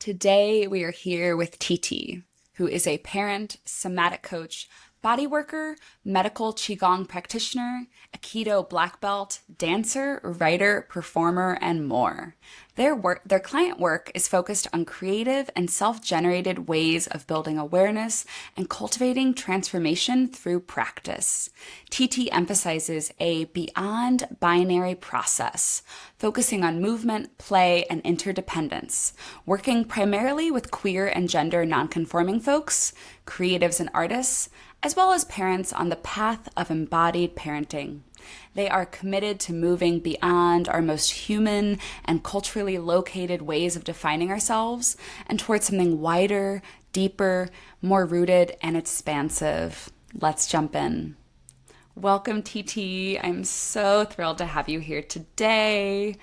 Today, we are here with TT, who is a parent, somatic coach, body worker, medical Qigong practitioner, Aikido black belt, dancer, writer, performer, and more. Their client work is focused on creative and self-generated ways of building awareness and cultivating transformation through practice. TT emphasizes a beyond binary process, focusing on movement, play, and interdependence, working primarily with queer and gender nonconforming folks, creatives and artists, as well as parents on the path of embodied parenting. They are committed to moving beyond our most human and culturally located ways of defining ourselves and towards something wider, deeper, more rooted, and expansive. Let's jump in. Welcome, TT. I'm so thrilled to have you here today.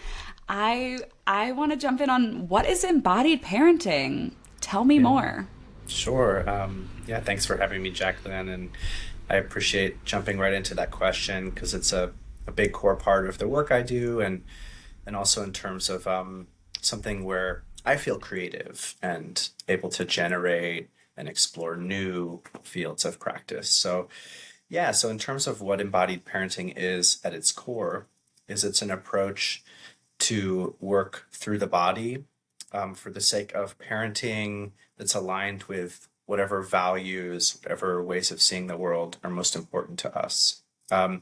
I want to jump in on what is embodied parenting. Tell me Yeah, more. sure. Yeah, thanks for having me, Jaclyn. And I appreciate jumping right into that question because it's a big core part of the work I do, and also in terms of something where I feel creative and able to generate and explore new fields of practice. So, yeah, so in terms of what embodied parenting is at its core, is it's an approach to work through the body for the sake of parenting that's aligned with whatever values, whatever ways of seeing the world are most important to us. Um,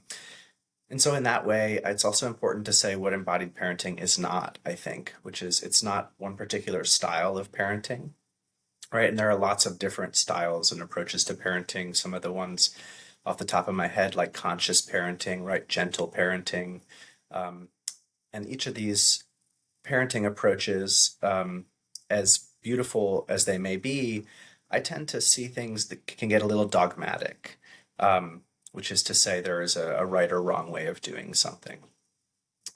and so, in that way, it's also important to say what embodied parenting is not, I think, which is it's not one particular style of parenting, right? And there are lots of different styles and approaches to parenting. Some of the ones off the top of my head, like conscious parenting, right? Gentle parenting. Um, and each of these parenting approaches, as beautiful as they may be, I tend to see things that can get a little dogmatic, which is to say there is a right or wrong way of doing something.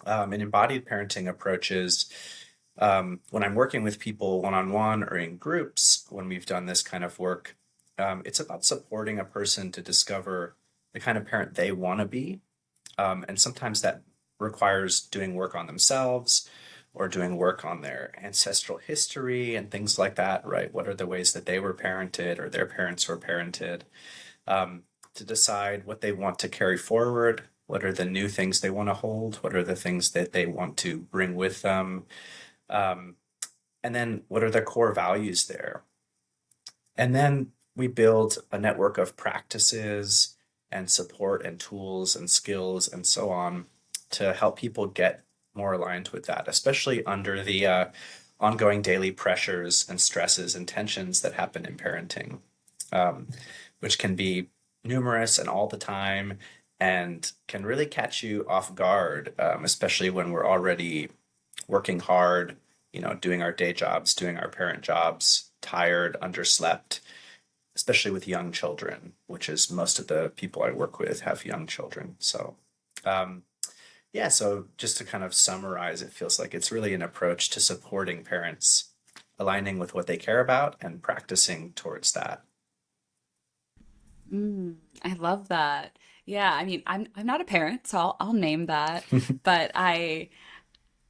And embodied parenting approaches, when I'm working with people one on one or in groups, when we've done this kind of work, it's about supporting a person to discover the kind of parent they want to be. And sometimes that requires doing work on themselves or doing work on their ancestral history and things like that, right? What are the ways that they were parented or their parents were parented? To decide what they want to carry forward. What are the new things they want to hold? What are the things that they want to bring with them? Um, and then what are the core values there? And then we build a network of practices and support and tools and skills and so on to help people get more aligned with that, especially under the ongoing daily pressures and stresses and tensions that happen in parenting, um, which can be numerous and all the time and can really catch you off guard, especially when we're already working hard, doing our day jobs, doing our parent jobs, tired, underslept, especially with young children, which is most of the people I work with have young children. So, um, yeah, so just to kind of summarize, it feels like it's really an approach to supporting parents, aligning with what they care about and practicing towards that. I love that. Yeah, I mean, I'm not a parent, so I'll name that. But I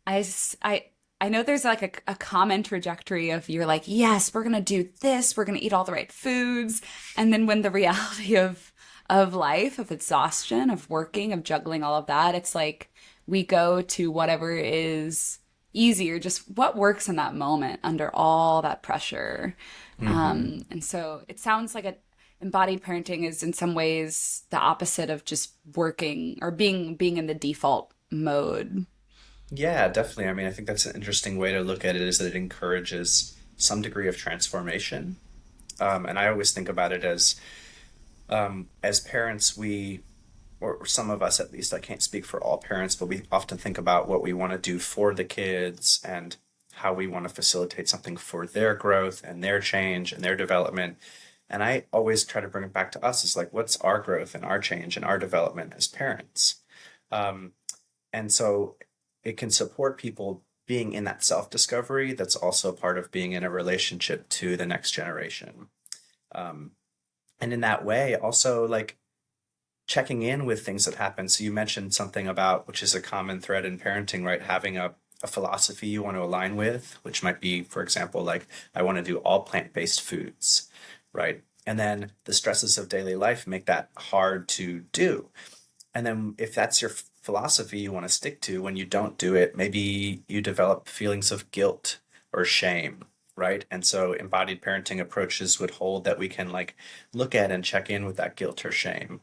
s- I know there's like a common trajectory of you're like, yes, we're gonna do this, we're gonna eat all the right foods, and then when the reality of life, of exhaustion, of working, of juggling all of that, it's like we go to whatever is easier, just what works in that moment under all that pressure. Hmm. And so it sounds like embodied parenting is in some ways the opposite of just working or being in the default mode. Yeah, definitely. I mean, I think that's an interesting way to look at it is that it encourages some degree of transformation. And I always think about it as parents, or some of us at least, I can't speak for all parents, but we often think about what we want to do for the kids and how we want to facilitate something for their growth and their change and their development. And I always try to bring it back to us as like, what's our growth and our change and our development as parents? Um, and so it can support people being in that self-discovery that's also part of being in a relationship to the next generation. Um, and in that way, also like checking in with things that happen. So you mentioned something about, which is a common thread in parenting, right? Having a philosophy you want to align with, which might be, for example, like I want to do all plant-based foods, right? And then the stresses of daily life make that hard to do. And then if that's your philosophy you want to stick to, when you don't do it, maybe you develop feelings of guilt or shame, right? And so embodied parenting approaches would hold that we can like look at and check in with that guilt or shame.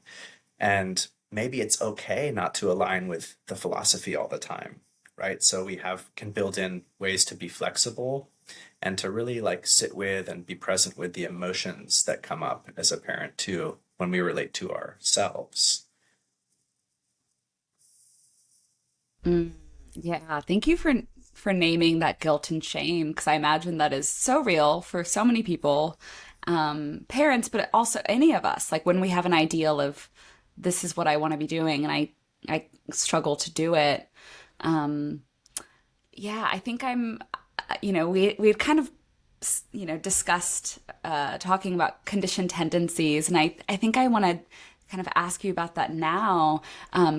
And maybe it's okay not to align with the philosophy all the time, right? So we have can build in ways to be flexible and to really like sit with and be present with the emotions that come up as a parent too when we relate to ourselves. Mm, yeah, thank you for naming that guilt and shame because I imagine that is so real for so many people, parents, but also any of us. Like when we have an ideal of this is what I want to be doing, and I struggle to do it. Um, yeah, I think we had kind of discussed talking about conditioned tendencies, and I think I want to kind of ask you about that now.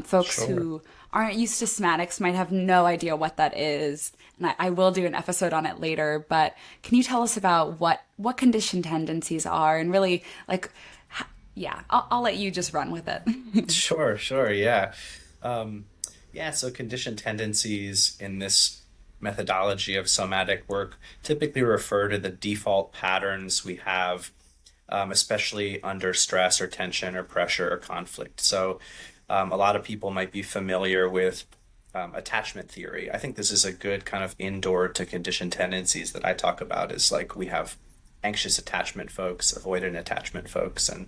Folks Sure. who aren't used to somatics might have no idea what that is, and I will do an episode on it later. But can you tell us about what conditioned tendencies are, and really like, yeah, I'll let you just run with it. Sure, sure, yeah. Yeah, so conditioned tendencies in this methodology of somatic work typically refer to the default patterns we have, especially under stress or tension or pressure or conflict. So, a lot of people might be familiar with attachment theory. I think this is a good kind of indoor to conditioned tendencies that I talk about is like we have anxious attachment folks, avoidant attachment folks, and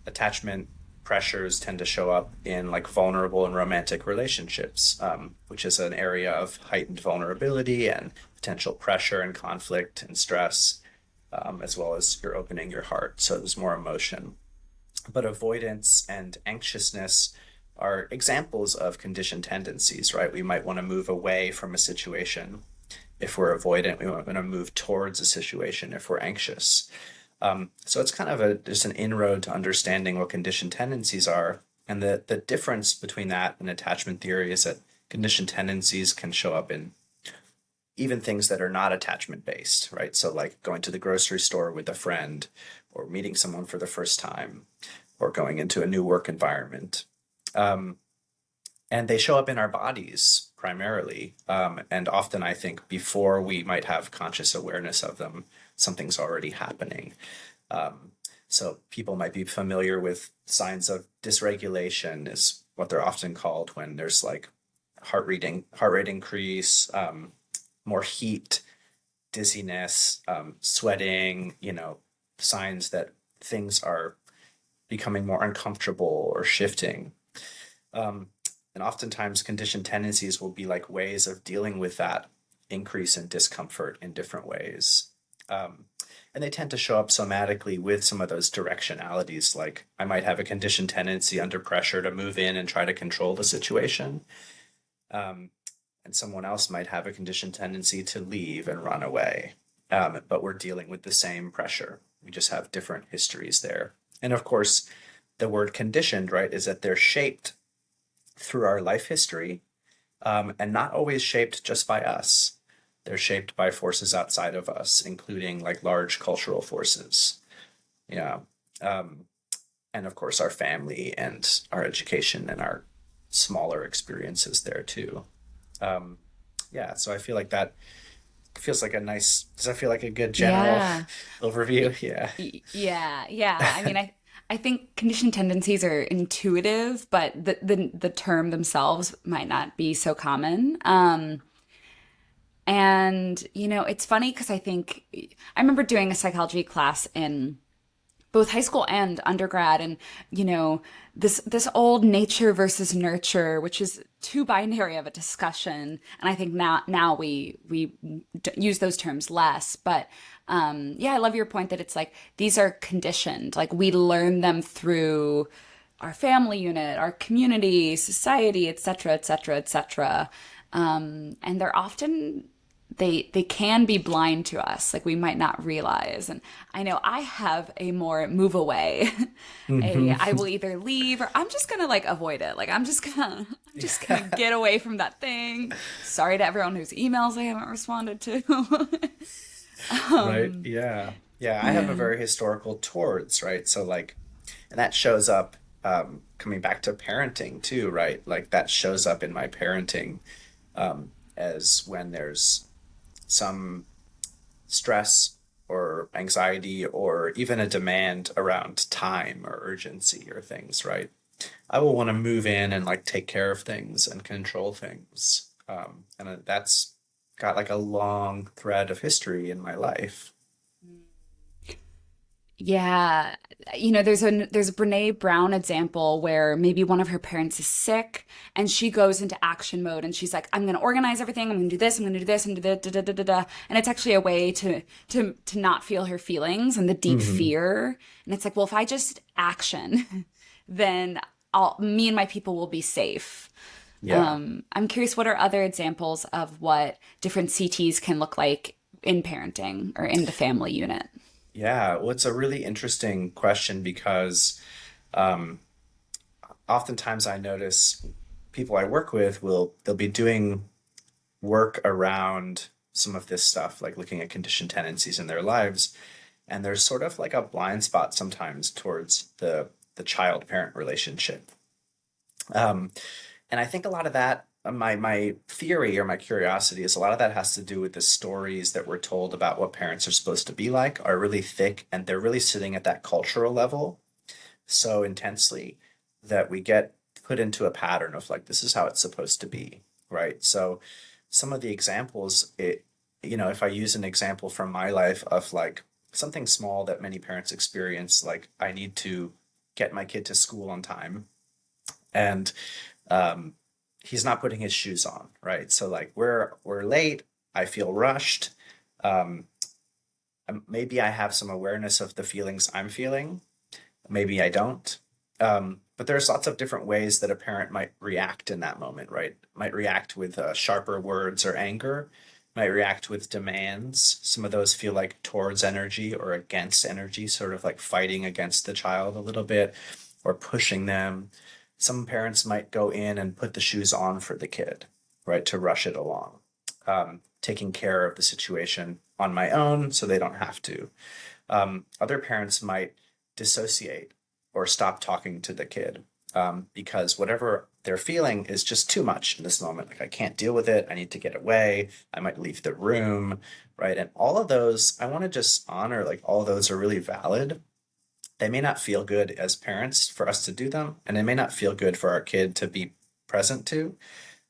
attachment pressures tend to show up in like vulnerable and romantic relationships, which is an area of heightened vulnerability and potential pressure and conflict and stress, as well as you're opening your heart. So there's more emotion. But avoidance and anxiousness are examples of conditioned tendencies, right? We might want to move away from a situation if we're avoidant. We might want to move towards a situation if we're anxious. So it's kind of just an inroad to understanding what conditioned tendencies are. And the difference between that and attachment theory is that conditioned tendencies can show up in even things that are not attachment based, right? So like going to the grocery store with a friend or meeting someone for the first time or going into a new work environment. Um, and they show up in our bodies primarily. And often I think before we might have conscious awareness of them, something's already happening. Um, so people might be familiar with signs of dysregulation is what they're often called when there's like heart rate increase, more heat, dizziness, sweating, signs that things are becoming more uncomfortable or shifting. Um, and oftentimes conditioned tendencies will be like ways of dealing with that increase in discomfort in different ways. Um, and they tend to show up somatically with some of those directionalities. Like I might have a conditioned tendency under pressure to move in and try to control the situation. Um, and someone else might have a conditioned tendency to leave and run away. But we're dealing with the same pressure. We just have different histories there. And of course, the word conditioned, right, is that they're shaped through our life history, and not always shaped just by us. They're shaped by forces outside of us, including like large cultural forces. Yeah. Um, and of course, our family and our education and our smaller experiences there too. Um, yeah. So I feel like that feels like a nice, does that feel like a good general Yeah. overview? Yeah. Yeah, yeah. I mean, I think conditioned tendencies are intuitive, but the term themselves might not be so common. And it's funny because I remember doing a psychology class in both high school and undergrad, and this old nature versus nurture, which is too binary of a discussion, and I think now we use those terms less. But yeah, I love your point that it's like these are conditioned, like we learn them through our family unit, our community, society, et cetera, et cetera, et cetera. And they can be blind to us, like we might not realize. And I know I have a more move away. A Hmm. I will either leave or I'm just gonna like avoid it. Like I'm just gonna get away from that thing. Sorry to everyone whose emails I haven't responded to. Right. Yeah. Yeah. I have a Yeah. very historical towards, right? So like, and that shows up coming back to parenting too, right? Like that shows up in my parenting as when there's some stress or anxiety or even a demand around time or urgency or things, right? I will want to move in and like take care of things and control things. And that's got like a long thread of history in my life. Yeah, there's a Brene Brown example where maybe one of her parents is sick and she goes into action mode and she's like, I'm gonna organize everything, I'm gonna do this, I'm gonna do this, I'm gonna do da da da da da. And it's actually a way to not feel her feelings and the deep Hmm. fear. And it's like, well, if I just action, then me and my people will be safe. Yeah. I'm curious, what are other examples of what different CTs can look like in parenting or in the family unit? Yeah. Well, it's a really interesting question because um, oftentimes I notice people I work with they'll be doing work around some of this stuff, like looking at conditioned tendencies in their lives. And there's sort of like a blind spot sometimes towards the child parent relationship. Um, and I think a lot of that, my theory or my curiosity is a lot of that has to do with the stories that we're told about what parents are supposed to be like are really thick and they're really sitting at that cultural level so intensely that we get put into a pattern of like, this is how it's supposed to be, right? So some of the examples, if I use an example from my life of like something small that many parents experience, like I need to get my kid to school on time and um, he's not putting his shoes on, right? So like we're late, I feel rushed. Um, Maybe I have some awareness of the feelings I'm feeling, maybe I don't. But there's lots of different ways that a parent might react in that moment, right? Might react with sharper words or anger, might react with demands. Some of those feel like towards energy or against energy, sort of like fighting against the child a little bit or pushing them. Some parents might go in and put the shoes on for the kid, right, to rush it along, taking care of the situation on my own so they don't have to. Other parents might dissociate or stop talking to the kid because whatever they're feeling is just too much in this moment. Like, I can't deal with it. I need to get away. I might leave the room, right? And all of those, I want to just honor like all of those are really valid. They may not feel good as parents for us to do them, and it may not feel good for our kid to be present to,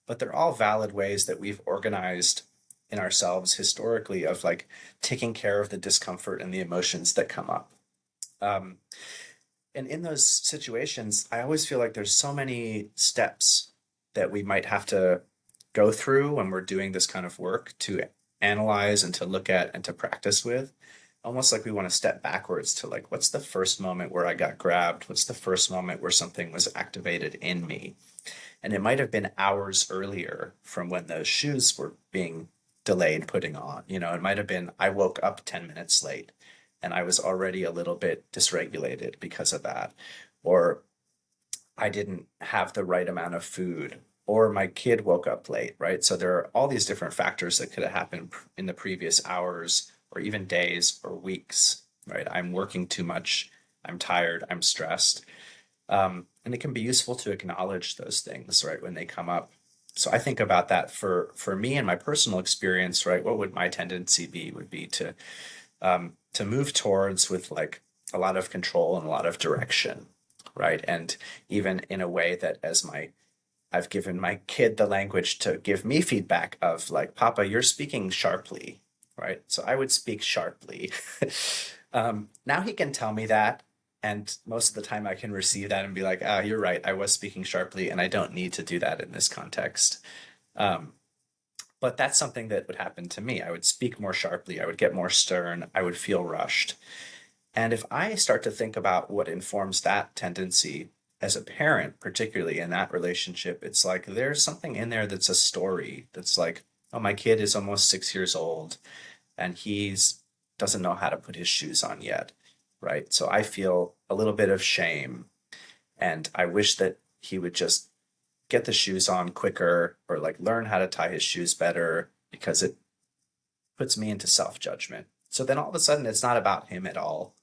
but they're all valid ways that we've organized in ourselves historically of like taking care of the discomfort and the emotions that come up. Um, and in those situations, I always feel like there's so many steps that we might have to go through when we're doing this kind of work to analyze and to look at and to practice with. Almost like we want to step backwards to like, what's the first moment where I got grabbed? What's the first moment where something was activated in me? And it might have been hours earlier from when those shoes were being delayed putting on. It might have been I woke up 10 minutes late and I was already a little bit dysregulated because of that. Or I didn't have the right amount of food. Or my kid woke up late, right? So there are all these different factors that could have happened in the previous hours or even days or weeks, right? I'm working too much. I'm tired. I'm stressed. And it can be useful to acknowledge those things, right, when they come up. So I think about that for me and my personal experience, right? What would my tendency be? Would be to move towards with like a lot of control and a lot of direction, right? And even in a way that I've given my kid the language to give me feedback of like, Papa, you're speaking sharply, right? So I would speak sharply. Now he can tell me that. And most of the time I can receive that and be like, ah, you're right. I was speaking sharply and I don't need to do that in this context. Um, but that's something that would happen to me. I would speak more sharply. I would get more stern. I would feel rushed. And if I start to think about what informs that tendency as a parent, particularly in that relationship, it's like there's something in there that's a story that's like oh, my kid is almost 6 years old and he's doesn't know how to put his shoes on yet, right? So I feel a little bit of shame, and I wish that he would just get the shoes on quicker or like learn how to tie his shoes better because it puts me into self-judgment. So then all of a sudden it's not about him at all.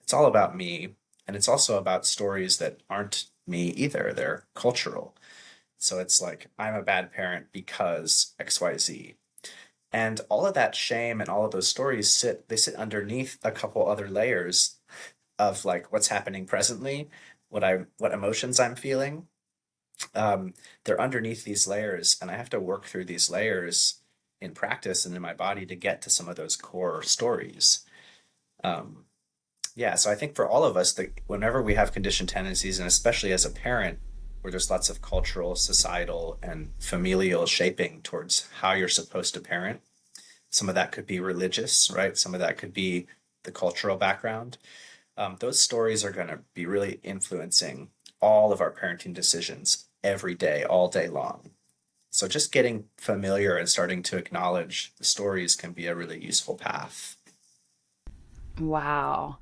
It's all about me, and it's also about stories that aren't me either. They're cultural. So it's like I'm a bad parent because XYZ. And all of that shame and all of those stories sit underneath a couple other layers of like what's happening presently, what emotions I'm feeling. They're underneath these layers, and I have to work through these layers in practice and in my body to get to some of those core stories. Um, yeah, so I think for all of us, that whenever we have conditioned tendencies, and especially as a parent, where there's lots of cultural, societal, and familial shaping towards how you're supposed to parent, some of that could be religious, right? Some of that could be the cultural background. Those stories are going to be really influencing all of our parenting decisions every day, all day long. So just getting familiar and starting to acknowledge the stories can be a really useful path. Wow.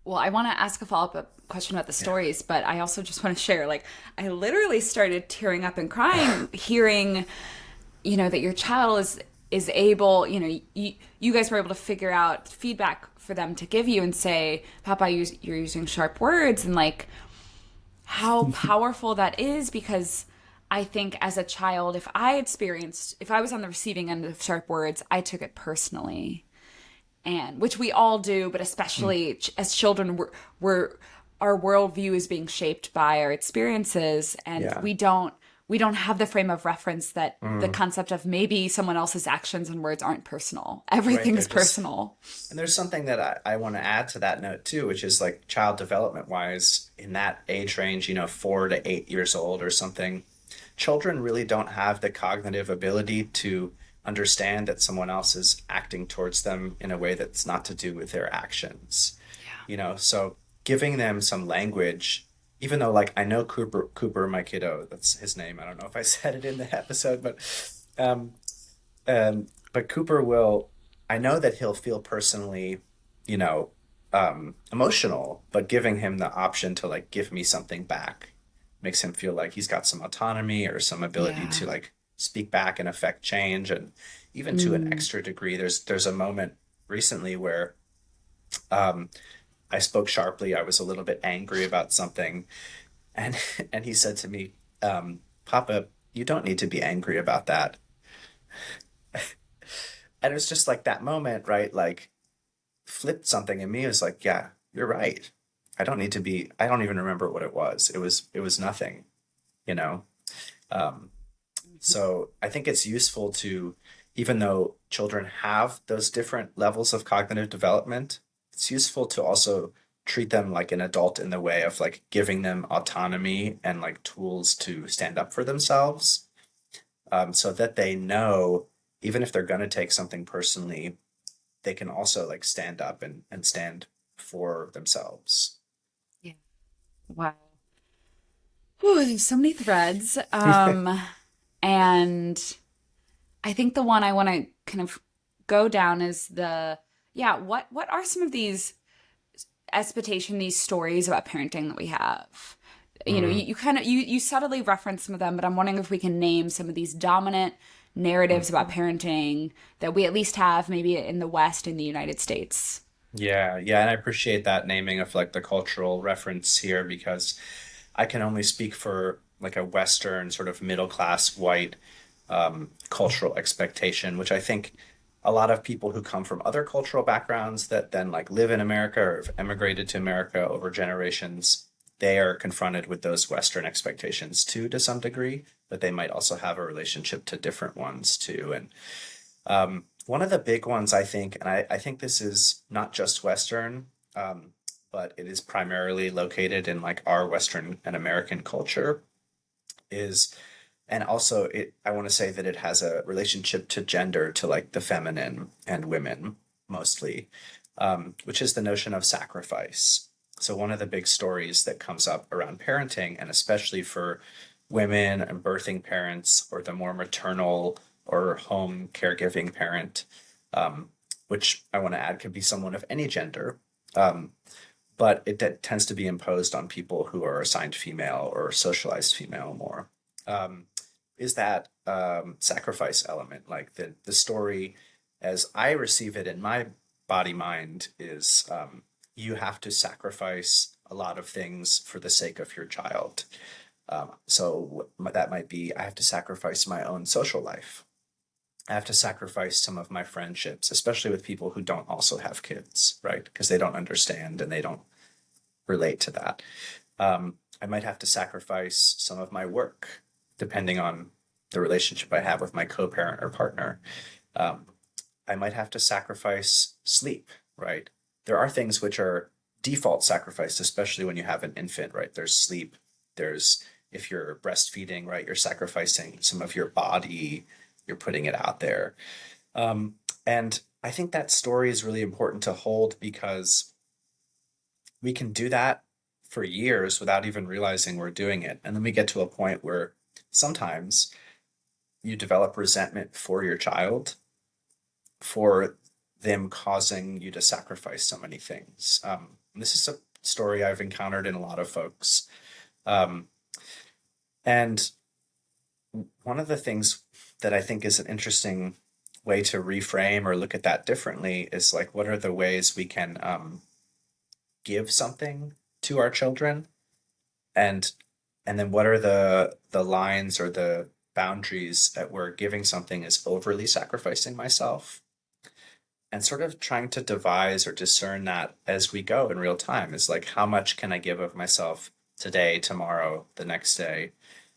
Well, I want to ask a follow-up question about the Yeah. stories, but I also just want to share, like, I literally started tearing up and crying hearing, that your child is able, you guys were able to figure out feedback for them to give you and say, Papa, you're using sharp words, and like how powerful that is, because I think as a child, if I was on the receiving end of sharp words, I took it personally, and which we all do, but especially as children, we're our worldview is being shaped by our experiences, and Yeah. we don't have the frame of reference that the Mm. concept of maybe someone else's actions and words aren't personal. Right. Everything's They're just, personal. and there's something that I want to add to that note too, which is like child development wise, in that age range, 4 to 8 years old or something, children really don't have the cognitive ability to understand that someone else is acting towards them in a way that's not to do with their actions. So giving them some language, even though like I know Cooper, my kiddo, that's his name. I don't know if I said it in the episode, but um, but Cooper will, I know that he'll feel personally, you know, emotional, but giving him the option to like give me something back makes him feel like he's got some autonomy or some ability Yeah. to like speak back and affect change. And even to an Mm. extra degree, there's a moment recently where um, I spoke sharply. I was a little bit angry about something, and and he said to me, "Papa, you don't need to be angry about that." And it was just like that moment, right? Like flipped something in me. It was like, yeah, you're right. I don't even remember what it was. It was nothing, you know? Um, so I think it's useful to, even though children have those different levels of cognitive development, it's useful to also treat them like an adult in the way of like giving them autonomy and like tools to stand up for themselves, so that they know, even if they're going to take something personally, they can also like stand up and stand for themselves. Yeah. Wow. Whew, there's so many threads. And I think the one I want to kind of go down is yeah, what are some of these expectation, these stories about parenting that we have? Mm, You kind of you subtly reference some of them, but I'm wondering if we can name some of these dominant narratives about mhm. parenting that we at least have maybe in the West, in the United States. Yeah, yeah, and I appreciate that naming of like the cultural reference here because I can only speak for like a Western sort of middle class white cultural expectation, which I think a lot of people who come from other cultural backgrounds that then like live in America or have emigrated to America over generations, they are confronted with those Western expectations too to some degree, but they might also have a relationship to different ones too. And one of the big ones, I think, and I think this is not just Western, but it is primarily located in like our Western and American culture, is, and also I want to say that it has a relationship to gender, to like the feminine and women mostly, which is the notion of sacrifice. So one of the big stories that comes up around parenting, and especially for women and birthing parents or the more maternal or home caregiving parent, which I want to add could be someone of any gender. But it tends to be imposed on people who are assigned female or socialized female more. Is that sacrifice element, like the story as I receive it in my body mind is you have to sacrifice a lot of things for the sake of your child. So that might be I have to sacrifice my own social life. I have to sacrifice some of my friendships, especially with people who don't also have kids, right? Because they don't understand and they don't relate to that. I might have to sacrifice some of my work, depending on the relationship I have with my co-parent or partner. I might have to sacrifice sleep, right? There are things which are default sacrificed, especially when you have an infant, right? There's sleep. There's, if you're breastfeeding, right, you're sacrificing some of your body, you're putting it out there. And I think that story is really important to hold because we can do that for years without even realizing we're doing it. And then we get to a point where sometimes you develop resentment for your child for them causing you to sacrifice so many things. This is a story I've encountered in a lot of folks. And one of the things that I think is an interesting way to reframe or look at that differently is like, what are the ways we can give something to our children? And then what are the lines or the boundaries that where giving something is overly sacrificing myself? And sort of trying to devise or discern that as we go in real time is like, how much can I give of myself today, tomorrow, the next day?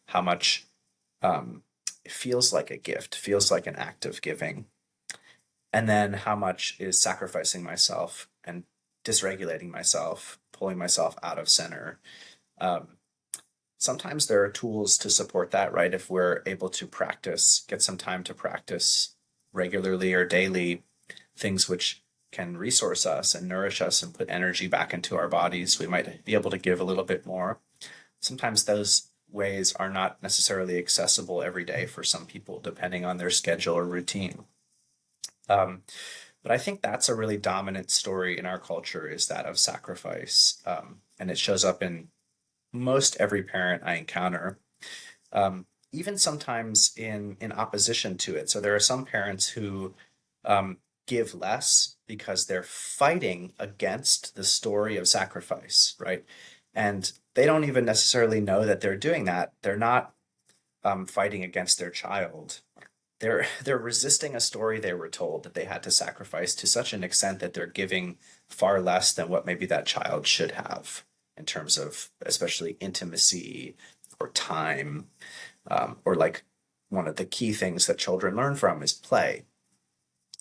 How much it feels like a gift, feels like an act of giving. And then how much is sacrificing myself and dysregulating myself, pulling myself out of center. Sometimes there are tools to support that, right? If we're able to practice, get some time to practice regularly or daily, things which can resource us and nourish us and put energy back into our bodies, we might be able to give a little bit more. Sometimes those ways are not necessarily accessible every day for some people, depending on their schedule or routine. But I think that's a really dominant story in our culture, is that of sacrifice. And it shows up in most every parent I encounter, even sometimes in opposition to it. So there are some parents who give less because they're fighting against the story of sacrifice, right? And they don't even necessarily know that they're doing that. They're not fighting against their child. They're resisting a story they were told that they had to sacrifice to such an extent that they're giving far less than what maybe that child should have in terms of especially intimacy or time, or like one of the key things that children learn from is play,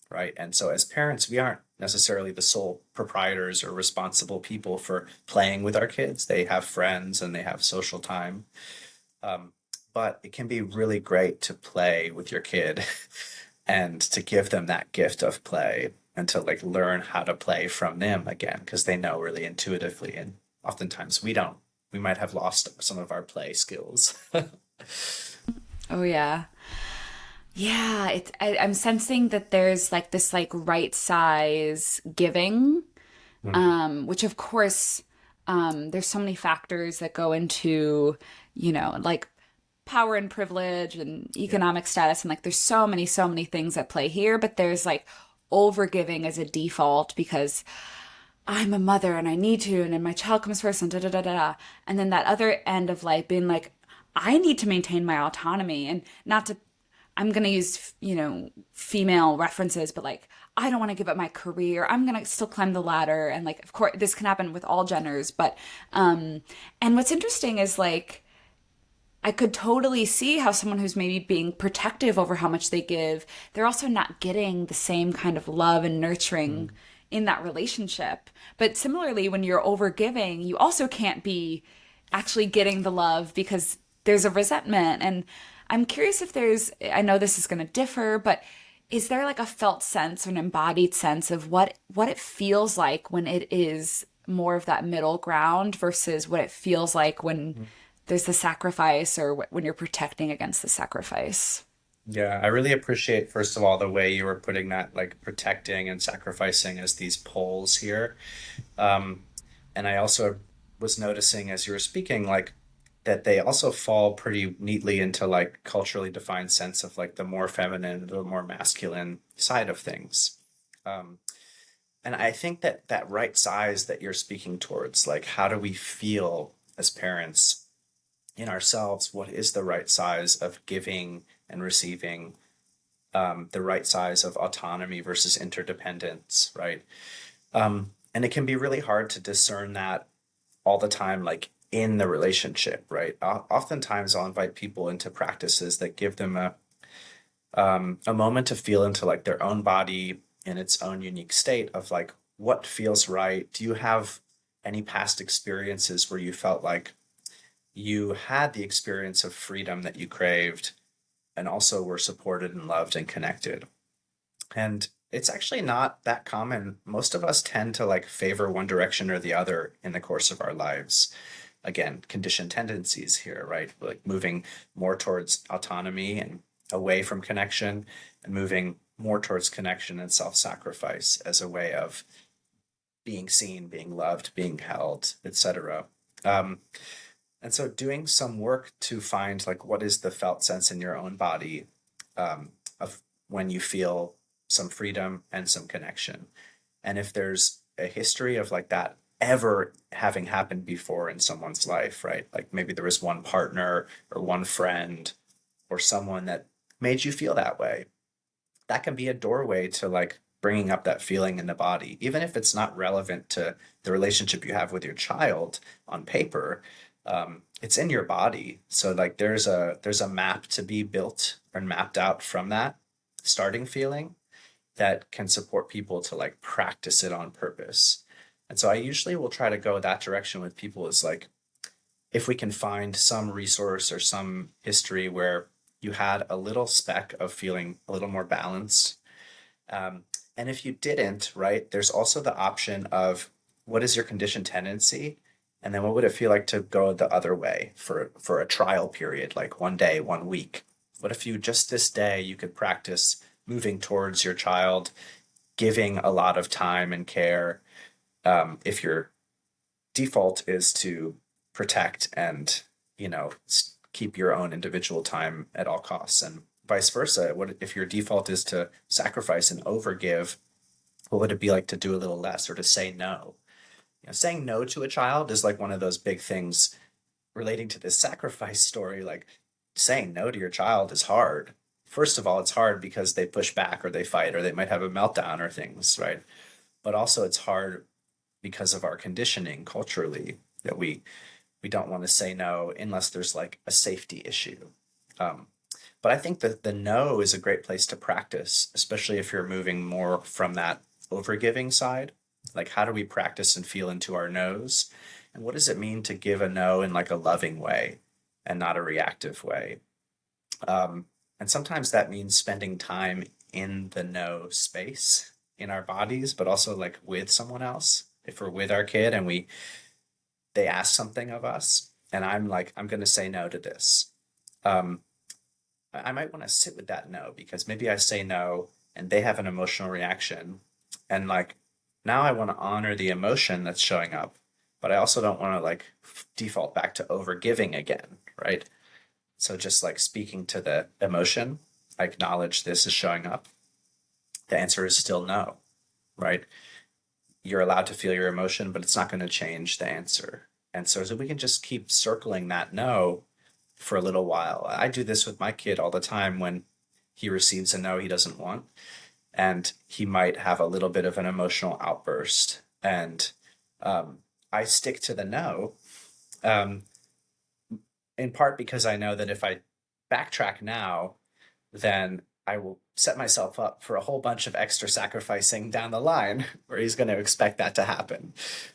right? And so as parents, we aren't necessarily the sole proprietors or responsible people for playing with our kids. They have friends and they have social time. But it can be really great to play with your kid and to give them that gift of play and to like learn how to play from them again, because they know really intuitively. And oftentimes we don't. We might have lost some of our play skills. Oh yeah. Yeah, I'm sensing that there's like this like right size giving, which of course, there's so many factors that go into, like power and privilege and economic status, and like there's so many things at play here, but there's like overgiving as a default because I'm a mother and I need to, and then my child comes first and da da da da. And then that other end of life being like, I need to maintain my autonomy and not to, I'm going to use, female references, but like, I don't want to give up my career. I'm going to still climb the ladder. And like, of course, this can happen with all genders. But, and what's interesting is like, I could totally see how someone who's maybe being protective over how much they give, they're also not getting the same kind of love and nurturing in that relationship. But similarly, when you're overgiving, you also can't be actually getting the love because there's a resentment. And I'm curious if I know this is going to differ, but is there like a felt sense or an embodied sense of what it feels like when it is more of that middle ground versus what it feels like when there's the sacrifice or when you're protecting against the sacrifice? Yeah, I really appreciate, first of all, the way you were putting that, like protecting and sacrificing as these poles here. Um, and I also was noticing as you were speaking, like that they also fall pretty neatly into like culturally defined sense of like the more feminine, the more masculine side of things. Um, and I think that that right size that you're speaking towards, like how do we feel as parents in ourselves? What is the right size of giving and receiving? The right size of autonomy versus interdependence, right? And it can be really hard to discern that all the time, like in the relationship, right? Oftentimes, I'll invite people into practices that give them a moment to feel into like their own body in its own unique state of like what feels right. Do you have any past experiences where you felt like you had the experience of freedom that you craved and also were supported and loved and connected? And it's actually not that common. Most of us tend to like favor one direction or the other in the course of our lives. Again, conditioned tendencies here, right? Like moving more towards autonomy and away from connection, and moving more towards connection and self sacrifice as a way of being seen, being loved, being held, etc. Um, and so doing some work to find like what is the felt sense in your own body of when you feel some freedom and some connection. And if there's a history of like that ever having happened before in someone's life, right? Like maybe there was one partner or one friend or someone that made you feel that way. That can be a doorway to like bringing up that feeling in the body, even if it's not relevant to the relationship you have with your child on paper. It's in your body, so like there's a map to be built and mapped out from that starting feeling that can support people to like practice it on purpose. And so I usually will try to go that direction with people is like if we can find some resource or some history where you had a little speck of feeling a little more balanced. um, and if you didn't, right, there's also the option of what is your conditioned tendency, and then what would it feel like to go the other way for a trial period, like one day, one week. What if you just this day you could practice moving towards your child, giving a lot of time and care, if your default is to protect and keep your own individual time at all costs, and vice versa. What if your default is to sacrifice and overgive? What would it be like to do a little less or to say no? Saying no to a child is like one of those big things relating to this sacrifice story. Like saying no to your child is hard. First of all, it's hard because they push back or they fight or they might have a meltdown or things, right? But also it's hard because of our conditioning culturally that we don't want to say no unless there's like a safety issue. Um, but I think that the no is a great place to practice, especially if you're moving more from that overgiving side. Like, how do we practice and feel into our no's? And what does it mean to give a no in like a loving way and not a reactive way? Um, and sometimes that means spending time in the no space in our bodies, but also like with someone else. If we're with our kid and they ask something of us, and I'm like, I'm going to say no to this. Um, I might want to sit with that no because maybe I say no and they have an emotional reaction. And like now I want to honor the emotion that's showing up, but I also don't want to like default back to over giving again, right? So just like speaking to the emotion, I acknowledge this is showing up. The answer is still no, right? You're allowed to feel your emotion, but it's not going to change the answer. And so we can just keep circling that no for a little while. I do this with my kid all the time when he receives a no he doesn't want, and he might have a little bit of an emotional outburst. And I stick to the no, um, in part because I know that if I backtrack now, then I will set myself up for a whole bunch of extra sacrificing down the line where he's going to expect that to happen,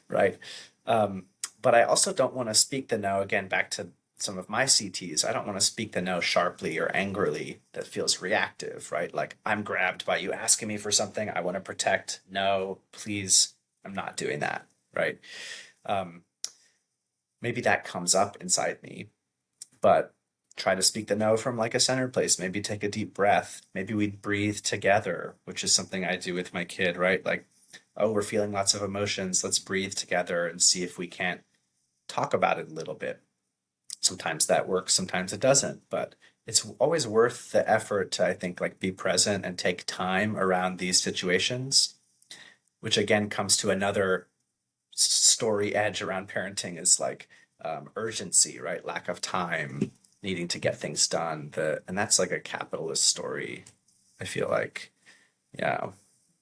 right? Um, but I also don't want to speak the no again back to some of my CTs. I don't want to speak the no sharply or angrily that feels reactive, right? Like I'm grabbed by you asking me for something. I want to protect. No, please, I'm not doing that, right? Um, Maybe that comes up inside me, but try to speak the no from like a centered place, maybe take a deep breath, maybe we breathe together, which is something I do with my kid, right? Like, oh, we're feeling lots of emotions, let's breathe together and see if we can't talk about it a little bit. Sometimes that works, sometimes it doesn't, but it's always worth the effort to, I think, like be present and take time around these situations, which again comes to another story edge around parenting is like urgency, right? Lack of time, needing to get things done. And that's like a capitalist story, I feel like. Yeah.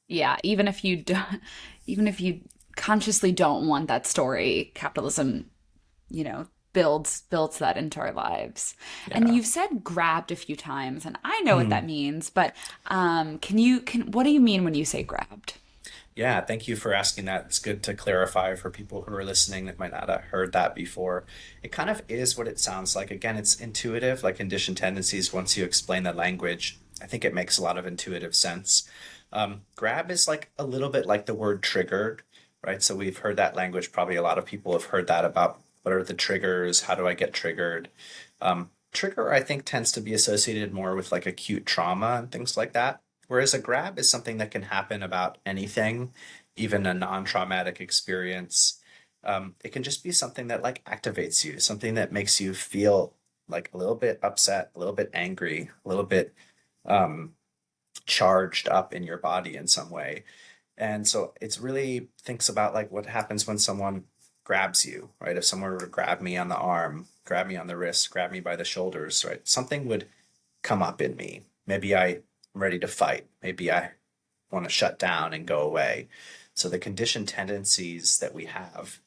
Yeah, even if you consciously don't want that story, capitalism, builds that into our lives. And Yeah. you've said grabbed a few times, and I know what Hmm. that means, but can what do you mean when you say grabbed? Yeah, thank you for asking that. It's good to clarify for people who are listening that might not have heard that before. It kind of is what it sounds like. Again, it's intuitive, like conditioned tendencies. Once you explain the language, I think it makes a lot of intuitive sense. Grab is like a little bit like the word triggered, right? So we've heard that language. Probably a lot of people have heard that about what are the triggers? How do I get triggered? Trigger, I think, tends to be associated more with like acute trauma and things like that. Whereas a grab is something that can happen about anything, even a non-traumatic experience. It can just be something that like activates you, something that makes you feel like a little bit upset, a little bit angry, a little bit um, charged up in your body in some way. And so it's really thinks about like what happens when someone grabs you, right? If someone were to grab me on the arm, grab me on the wrist, grab me by the shoulders, right? Something would come up in me. Maybe I'm ready to fight. Maybe I want to shut down and go away. So the conditioned tendencies that we have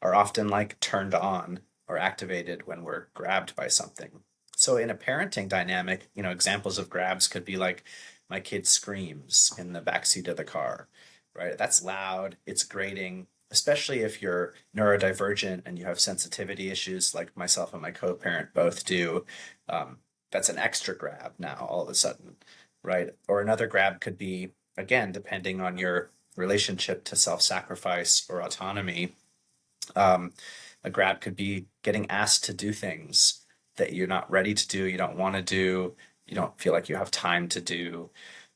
are often like turned on or activated when we're grabbed by something. So in a parenting dynamic, examples of grabs could be like my kid screams in the backseat of the car, right? That's loud, it's grating, especially if you're neurodivergent and you have sensitivity issues like myself and my co-parent both do. Um, that's an extra grab now all of a sudden, right? Or another grab could be, again, depending on your relationship to self-sacrifice or autonomy, um, a grab could be getting asked to do things that you're not ready to do, you don't want to do, you don't feel like you have time to do,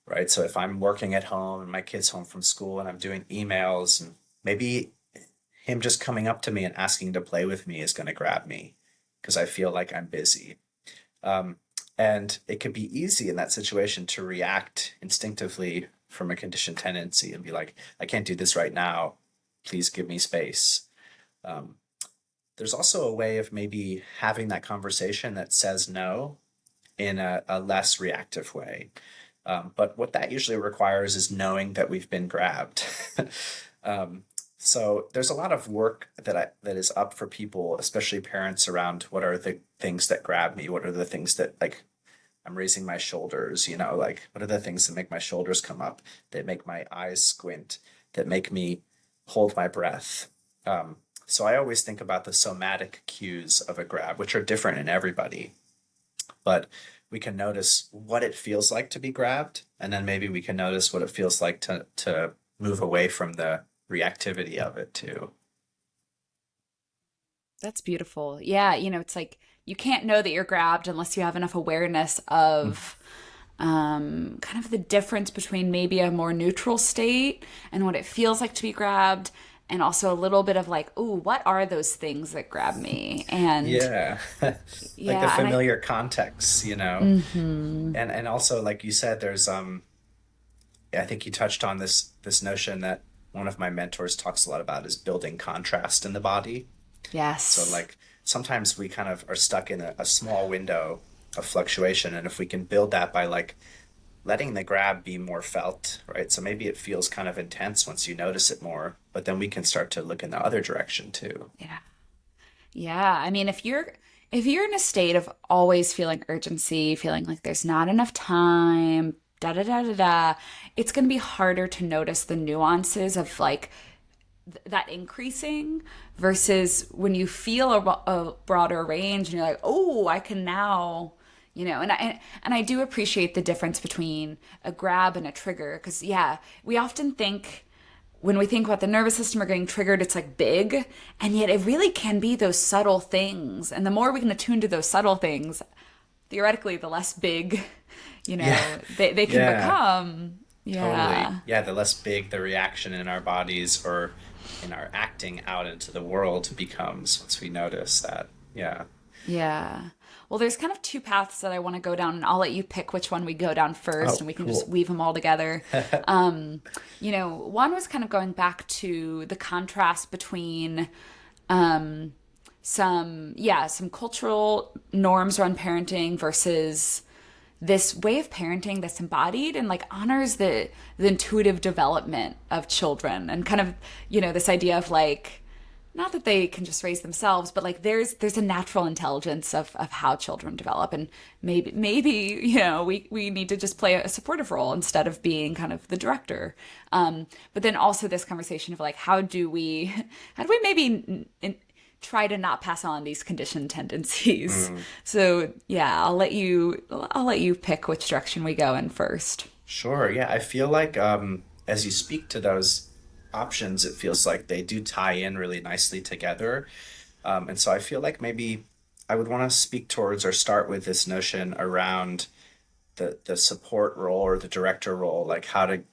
right? So if I'm working at home and my kid's home from school and I'm doing emails, and maybe him just coming up to me and asking to play with me is going to grab me because I feel like I'm busy. Um, and it could be easy in that situation to react instinctively from a conditioned tendency and be like, I can't do this right now. Please give me space. Um, there's also a way of maybe having that conversation that says no in a less reactive way. But what that usually requires is knowing that we've been grabbed. um, so there's a lot of work that is up for people, especially parents, around what are the things that grab me? What are the things that like I'm raising my shoulders, like what are the things that make my shoulders come up, that make my eyes squint, that make me hold my breath. So I always think about the somatic cues of a grab, which are different in everybody, but we can notice what it feels like to be grabbed, and then maybe we can notice what it feels like to move away from the reactivity of it too. That's beautiful. Yeah, it's like you can't know that you're grabbed unless you have enough awareness of kind of the difference between maybe a more neutral state and what it feels like to be grabbed, and also a little bit of like, oh, what are those things that grab me? And Yeah. Like the yeah, and familiar contexts. mhm. And also like you said, there's I think you touched on this notion that one of my mentors talks a lot about is building contrast in the body. So Yes. like sometimes we kind of are stuck in a small window of fluctuation, and if we can build that by like letting the grab be more felt, right? So maybe it feels kind of intense once you notice it more, but then we can start to look in the other direction too. Yeah. Yeah. I mean, if you're in a state of always feeling urgency, feeling like there's not enough time, da da da da da, it's going to be harder to notice the nuances of like that increasing versus when you feel a broader range and you're like, oh, I can now, and I do appreciate the difference between a grab and a trigger because yeah, we often think when we think about the nervous system or getting triggered, it's like big, and yet it really can be those subtle things. And the more we can attune to those subtle things, theoretically, the less big, Yeah. they can Yeah. become. Totally. Yeah. Yeah, the less big the reaction in our bodies or in our acting out into the world becomes once we notice that. Yeah. Yeah. Well, there's kind of two paths that I want to go down, and I'll let you pick which one we go down first, Oh, and we can just cool. weave them all together. One was kind of going back to the contrast between some cultural norms around parenting versus this way of parenting that's embodied and like honors the intuitive development of children and kind of this idea of like not that they can just raise themselves, but like there's a natural intelligence of how children develop, and maybe we need to just play a supportive role instead of being kind of the director. But then also this conversation of like how do we maybe try to not pass on these conditioned tendencies. Mm, So yeah, I'll let you pick which direction we go in first. sure. Yeah, I feel like as you speak to those options, it feels like they do tie in really nicely together. And so I feel like maybe I would want to speak towards or start with this notion around the support role or the director role, like how to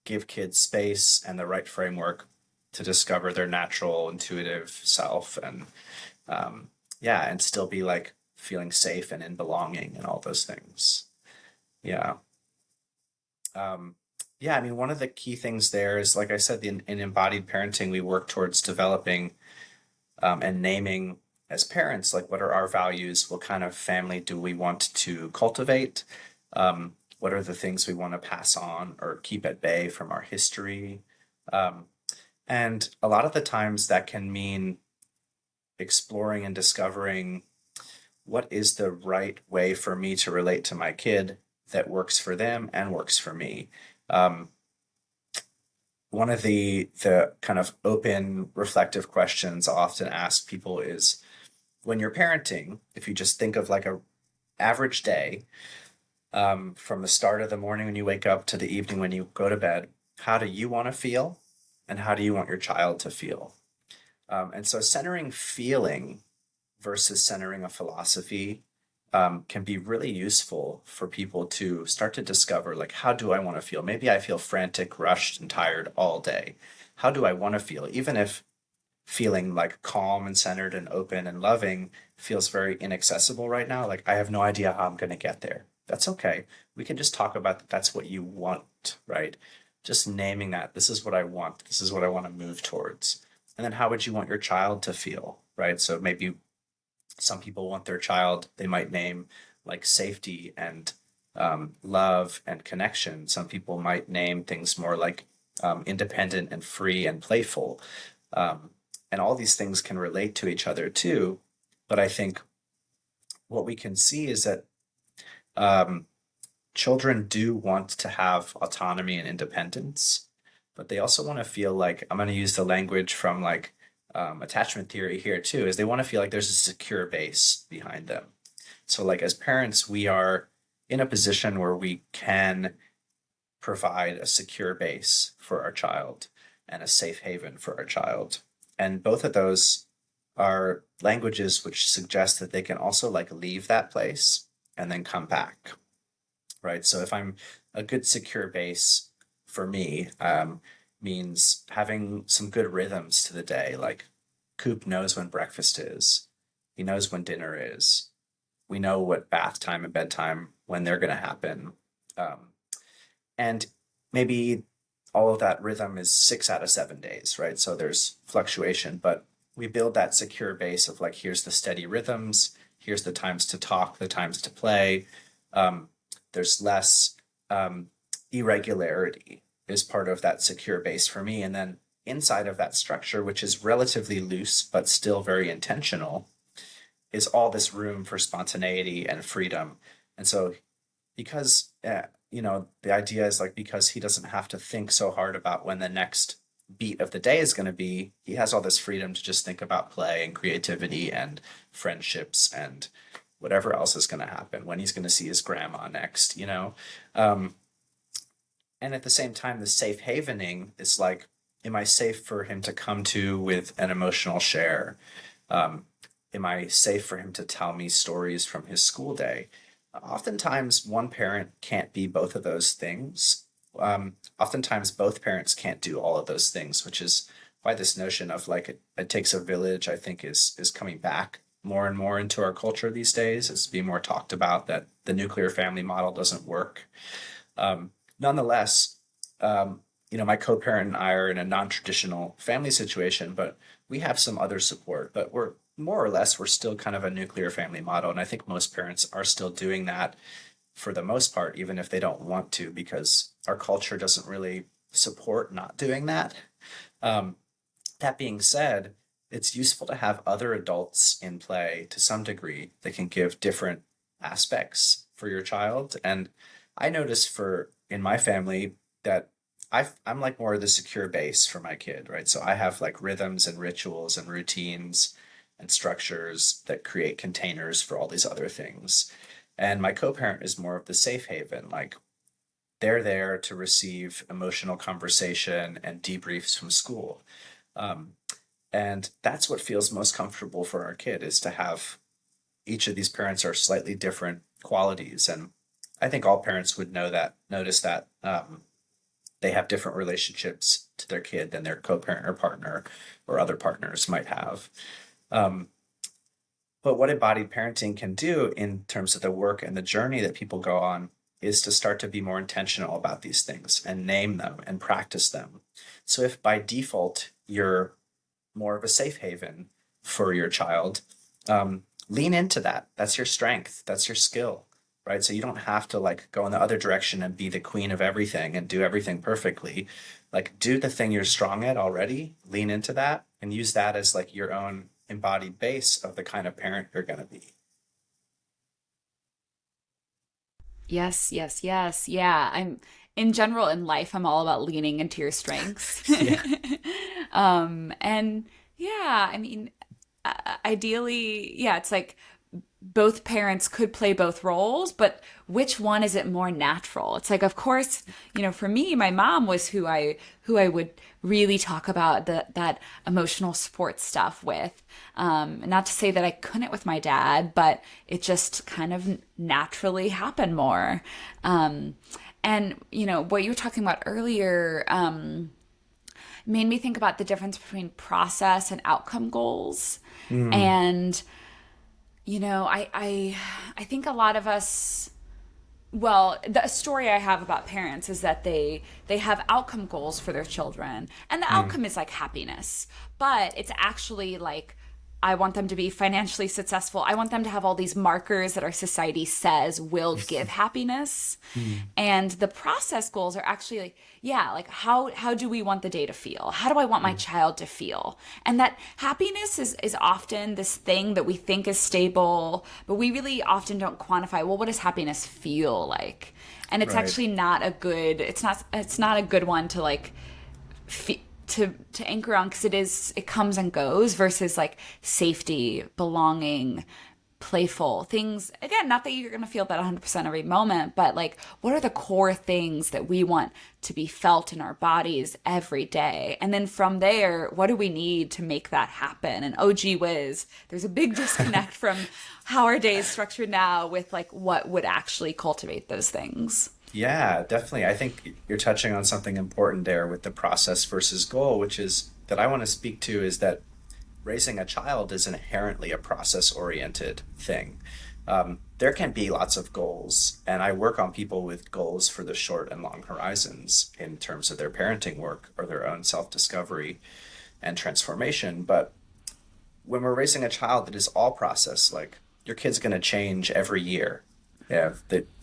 give kids space and the right framework to discover their natural intuitive self and yeah, and still be like feeling safe and in belonging and all those things. Yeah. Um, yeah, I mean, one of the key things there is, like I said, in embodied parenting, we work towards developing and naming as parents, like what are our values? What kind of family do we want to cultivate? What are the things we want to pass on or keep at bay from our history? Um, and a lot of the times that can mean exploring and discovering what is the right way for me to relate to my kid that works for them and works for me. Um, One of the kind of open reflective questions I often ask people is when you're parenting, if you just think of like a average day, from the start of the morning when you wake up to the evening when you go to bed, how do you want to feel and how do you want your child to feel? And so centering feeling versus centering a philosophy can be really useful for people to start to discover, like, how do I want to feel? Maybe I feel frantic, rushed, and tired all day. How do I want to feel? Even if feeling like calm and centered and open and loving feels very inaccessible right now, like I have no idea how I'm going to get there. That's okay. We can just talk about that. That's what you want, right? Just naming that. This is what I want. This is what I want to move towards. And then how would you want your child to feel, right? So maybe some people want their child, they might name like safety and love and connection. Some people might name things more like independent and free and playful. Um, and all these things can relate to each other too. But I think what we can see is that um, children do want to have autonomy and independence, but they also want to feel like, I'm going to use the language from like attachment theory here too, is they want to feel like there's a secure base behind them. So, like, as parents, we are in a position where we can provide a secure base for our child and a safe haven for our child. And both of those are languages which suggest that they can also like leave that place and then come back, right? So if I'm a good secure base for me, means having some good rhythms to the day. Like Coop knows when breakfast is, he knows when dinner is. We know what bath time and bedtime when they're going to happen. Um, and maybe all of that rhythm is 6 out of 7 days, right? So there's fluctuation, but we build that secure base of like, here's the steady rhythms, here's the times to talk, the times to play. Um, there's less irregularity is part of that secure base for me. And then inside of that structure, which is relatively loose but still very intentional, is all this room for spontaneity and freedom. And so, because the idea is like because he doesn't have to think so hard about when the next beat of the day is going to be, he has all this freedom to just think about play and creativity and friendships and whatever else is going to happen when he's going to see his grandma next. Um, and at the same time, the safe havening is like, am I safe for him to come to with an emotional share? Um, am I safe for him to tell me stories from his school day? Oftentimes, one parent can't be both of those things. Oftentimes, both parents can't do all of those things, which is why this notion of like it takes a village, I think, is coming back more and more into our culture these days. It's being more talked about that the nuclear family model doesn't work. Nonetheless, my co-parent and I are in a non-traditional family situation, but we have some other support. But we're more or less we're still kind of a nuclear family model, and I think most parents are still doing that for the most part, even if they don't want to, because our culture doesn't really support not doing that. Um, that being said, it's useful to have other adults in play to some degree that can give different aspects for your child. And I notice for in my family that I'm like more of the secure base for my kid, right? So I have like rhythms and rituals and routines and structures that create containers for all these other things. And my co-parent is more of the safe haven, like they're there to receive emotional conversation and debriefs from school. Um, and that's what feels most comfortable for our kid is to have each of these parents are slightly different qualities. And I think all parents would notice that they have different relationships to their kid than their co-parent or partner or other partners might have. Um, but what embodied parenting can do in terms of the work and the journey that people go on is to start to be more intentional about these things and name them and practice them. So if by default you're more of a safe haven for your child, lean into that. That's your strength. That's your skill, right? So you don't have to like go in the other direction and be the queen of everything and do everything perfectly. Like do the thing you're strong at already, lean into that and use that as like your own embodied base of the kind of parent you're going to be. Yes, yes, yes. Yeah, I'm in general in life, I'm all about leaning into your strengths. Yeah. And yeah, I mean, ideally, yeah, it's like both parents could play both roles, but which one is it more natural? It's like, of course, for me, my mom was who I would really talk about that emotional support stuff with. Not to say that I couldn't with my dad, but it just kind of naturally happened more. And what you were talking about earlier, made me think about the difference between process and outcome goals. Mm, And I think a lot of us, well, the story I have about parents is that they have outcome goals for their children, and the mm, outcome is like happiness, but it's actually like I want them to be financially successful. I want them to have all these markers that our society says will give happiness. mm. And the process goals are actually like, yeah, like how do we want the day to feel? How do I want my child to feel? And that happiness is often this thing that we think is stable, but we really often don't quantify, well, what does happiness feel like? And it's Right. actually not a good, it's not a good one to like to anchor on, because it comes and goes versus like safety, belonging, playful things. Again, not that you're going to feel that 100% every moment, but like what are the core things that we want to be felt in our bodies every day? And then from there, what do we need to make that happen? And oh gee whiz, there's a big disconnect from how our day is structured now with like what would actually cultivate those things. Yeah, definitely. I think you're touching on something important there with the process versus goal, which is that I want to speak to is that raising a child is inherently a process oriented thing. There can be lots of goals, and I work on people with goals for the short and long horizons in terms of their parenting work or their own self discovery and transformation. But when we're raising a child, it is all process. Like your kid's going to change every year. Yeah,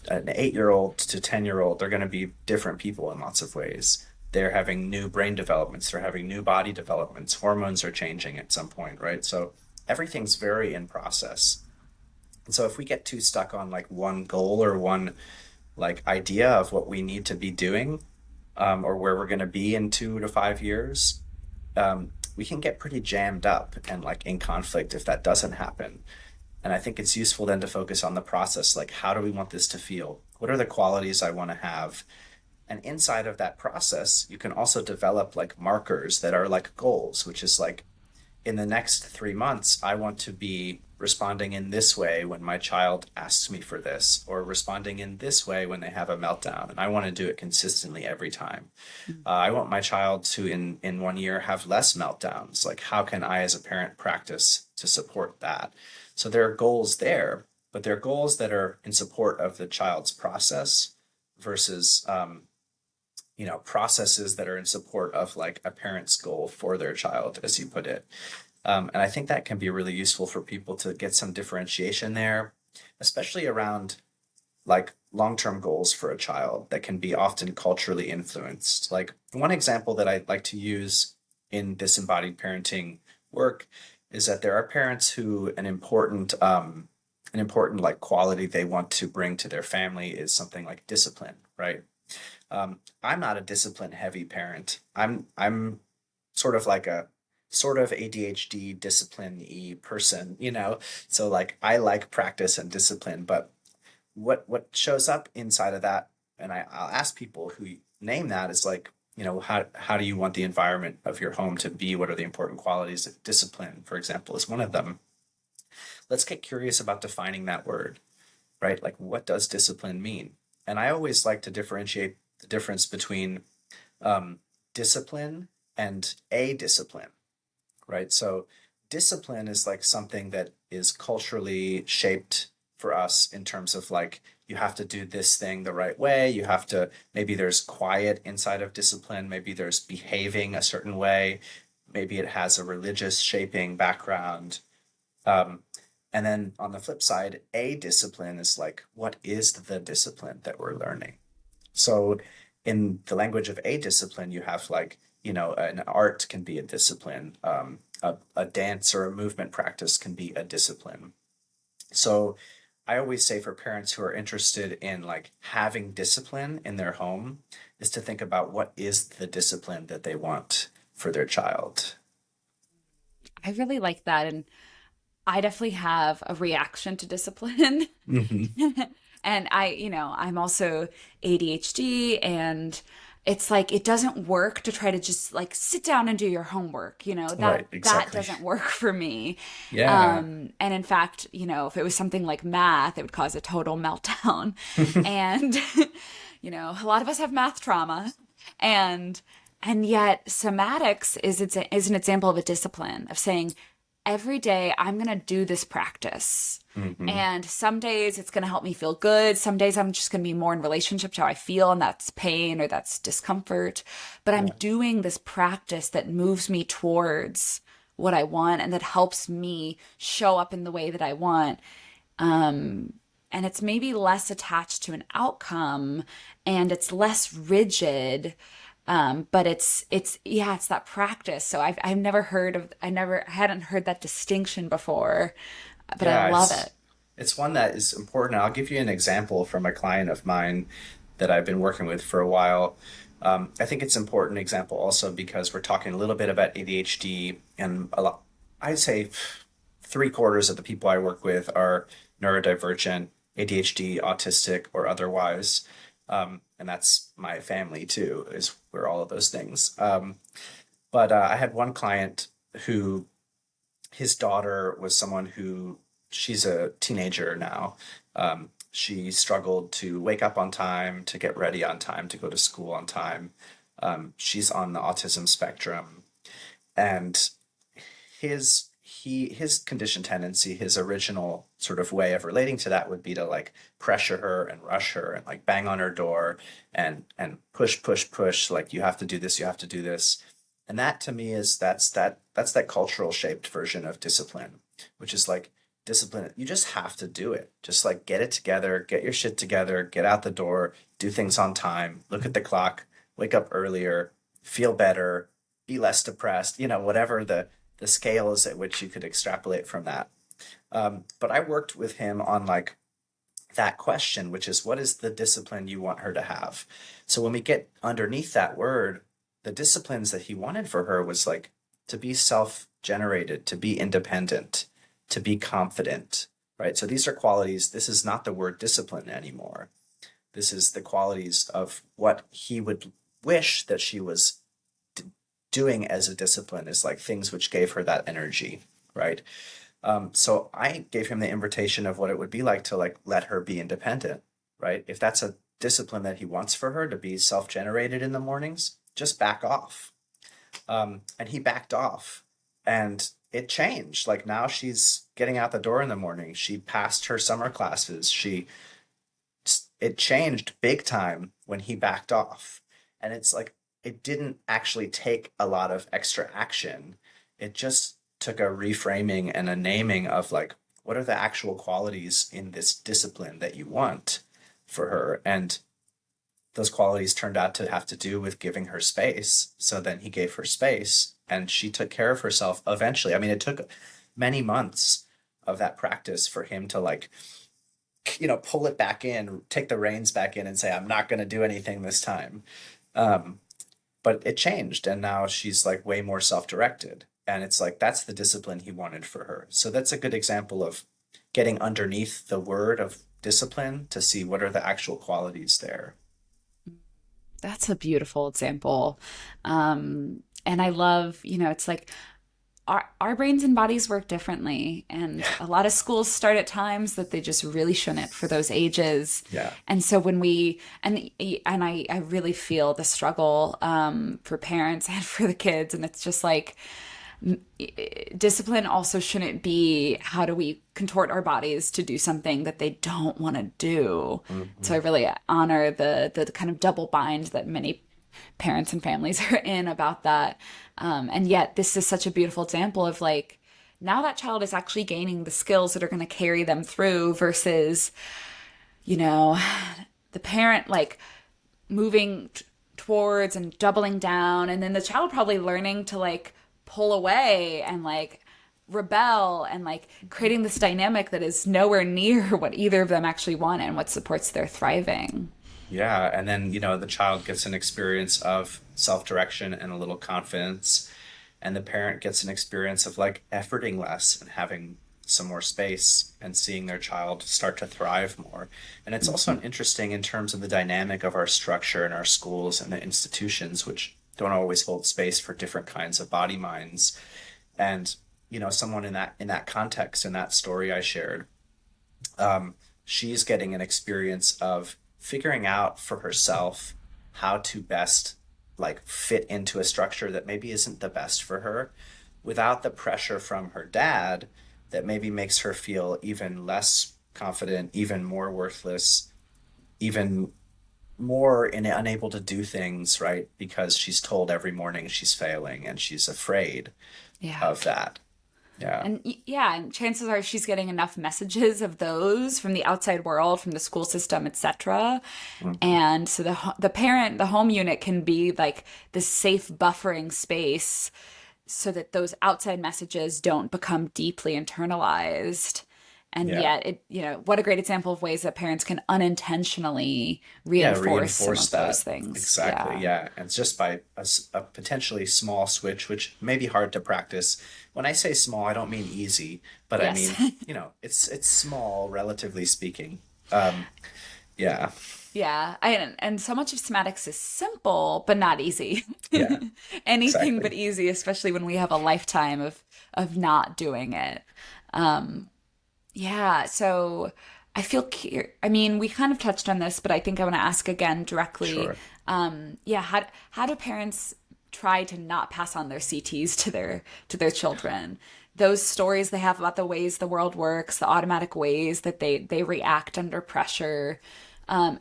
an 8-year old to 10-year old, they're going to be different people in lots of ways. They're having new brain developments, they're having new body developments, hormones are changing at some point, right? So everything's very in process. And so if we get too stuck on like one goal or one like idea of what we need to be doing, or where we're going to be in 2 to 5 years, we can get pretty jammed up and like in conflict if that doesn't happen. And I think it's useful then to focus on the process, like how do we want this to feel? What are the qualities I want to have? And inside of that process, you can also develop like markers that are like goals, which is like in the next 3 months, I want to be responding in this way when my child asks me for this, or responding in this way when they have a meltdown. And I want to do it consistently every time. I want my child to, in 1 year, have less meltdowns. Like, how can I, as a parent, practice to support that? So there are goals there, but there are goals that are in support of the child's process versus, processes that are in support of like a parent's goal for their child, as you put it. And I think that can be really useful for people to get some differentiation there, especially around like long-term goals for a child that can be often culturally influenced. Like, one example that I like to use in this embodied parenting work is that there are parents who an important like quality they want to bring to their family is something like discipline, right? I'm not a discipline heavy parent. I'm sort of like a sort of ADHD discipline-y person, So like I like practice and discipline, but what shows up inside of that, and I'll ask people who name that, is like, how do you want the environment of your home to be? What are the important qualities of discipline, for example, is one of them. Let's get curious about defining that word, right? Like, what does discipline mean? And I always like to differentiate the difference between discipline and a discipline, right? So discipline is like something that is culturally shaped for us in terms of like, you have to do this thing the right way. You have to, maybe there's quiet inside of discipline. Maybe there's behaving a certain way. Maybe it has a religious shaping background. And then on the flip side, a discipline is like, what is the discipline that we're learning? So in the language of a discipline, you have like, an art can be a discipline. A dance or a movement practice can be a discipline. So I always say for parents who are interested in like having discipline in their home is to think about what is the discipline that they want for their child. I really like that. And I definitely have a reaction to discipline. Hmm. And I'm also ADHD, and it's like it doesn't work to try to just like sit down and do your homework, Right, that exactly. doesn't work for me. Yeah. And in fact, if it was something like math, it would cause a total meltdown. And a lot of us have math trauma, and yet somatics is an example of a discipline of saying, every day I'm going to do this practice. Hmm. And some days it's going to help me feel good. Some days I'm just going to be more in relationship to how I feel, and that's pain or that's discomfort. But I'm Yeah. doing this practice that moves me towards what I want and that helps me show up in the way that I want. And it's maybe less attached to an outcome, and it's less rigid. But it's that practice. So I hadn't heard that distinction before, but I Yeah, love it's it. it's one that is important. I'll give you an example from a client of mine that I've been working with for a while. I think it's an important example also because we're talking a little bit about ADHD, and I'd say three-quarters of the people I work with are neurodivergent, ADHD, autistic, or otherwise. And that's my family too, is we're all of those things. But I had one client who, his daughter was someone who, she's a teenager now. She struggled to wake up on time, to get ready on time, to go to school on time. She's on the autism spectrum, and his condition tendency, his original sort of way of relating to that would be to like pressure her and rush her and like bang on her door and push, push, push, like, you have to do this, you have to do this. And that to me is that's that cultural shaped version of discipline, which is like, discipline, you just have to do it. Just like, get it together, get your shit together, get out the door, do things on time, look at the clock, wake up earlier, feel better, be less depressed, whatever the scale is at which you could extrapolate from that. But I worked with him on like that question, which is, what is the discipline you want her to have? So when we get underneath that word, the disciplines that he wanted for her was like to be self-generated, to be independent, to be confident, right? So these are qualities. This is not the word discipline anymore. This is the qualities of what he would wish that she was doing as a discipline, is like things which gave her that energy, right? So I gave him the invitation of what it would be like to like let her be independent, right? If that's a discipline that he wants for her to be self-generated in the mornings, just back off. And he backed off, and it changed. Like now she's getting out the door in the morning. She passed her summer classes. It changed big time when he backed off. And it's like it didn't actually take a lot of extra action. It just took a reframing and a naming of like, what are the actual qualities in this discipline that you want for her? And those qualities turned out to have to do with giving her space. So then he gave her space and she took care of herself eventually. I mean, it took many months of that practice for him to like, pull it back in, take the reins back in and say, I'm not going to do anything this time. But it changed. And now she's like way more self-directed. And it's like, that's the discipline he wanted for her. So that's a good example of getting underneath the word of discipline to see what are the actual qualities there. That's a beautiful example. And I love, it's like our brains and bodies work differently. And a lot of schools start at times that they just really shouldn't for those ages. Yeah. And so I really feel the struggle for parents and for the kids. And it's just like, discipline also shouldn't be how do we contort our bodies to do something that they don't want to do. So I really honor the kind of double bind that many parents and families are in about that. And yet this is such a beautiful example of like, now that child is actually gaining the skills that are going to carry them through versus, the parent like moving towards and doubling down. And then the child probably learning to like pull away and like rebel and like creating this dynamic that is nowhere near what either of them actually want and what supports their thriving. Yeah. And then, the child gets an experience of self-direction and a little confidence. And the parent gets an experience of like efforting less and having some more space and seeing their child start to thrive more. And it's also interesting in terms of the dynamic of our structure and our schools and the institutions, which don't always hold space for different kinds of body minds. And, someone in that context, in that story I shared, she's getting an experience of figuring out for herself how to best like fit into a structure that maybe isn't the best for her without the pressure from her dad that maybe makes her feel even less confident, even more worthless, even more unable to do things, right? Because she's told every morning she's failing and she's afraid of that. Yeah. And chances are she's getting enough messages of those from the outside world, from the school system, etc. And so the home unit can be like this safe buffering space so that those outside messages don't become deeply internalized. And yet, what a great example of ways that parents can unintentionally reinforce some of those things. Exactly, yeah. And it's just by a potentially small switch, which may be hard to practice. When I say small, I don't mean easy, but yes. I mean, it's small, relatively speaking. Yeah. Yeah, and so much of somatics is simple, but not easy. Yeah, Anything exactly. but easy, especially when we have a lifetime of not doing it. Yeah, so I feel I mean, we kind of touched on this, but I think I want to ask again directly. Sure. How do parents try to not pass on their CTs to their children? Those stories they have about the ways the world works, the automatic ways that they react under pressure,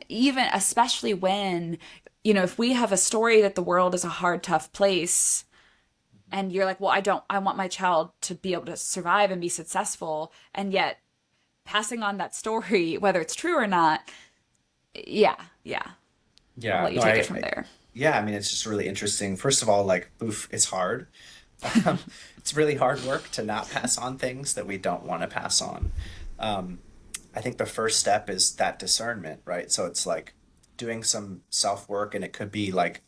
even especially when, if we have a story that the world is a hard, tough place, and you're like, well, I want my child to be able to survive and be successful, and yet passing on that story, whether it's true or not, yeah. I'll Yeah, let you no, take it from there. yeah, I mean, it's just really interesting. First of all, like, oof, it's hard. Um, it's really hard work to not pass on things that we don't want to pass on. I think the first step is that discernment, right? So it's like doing some self work, and it could be like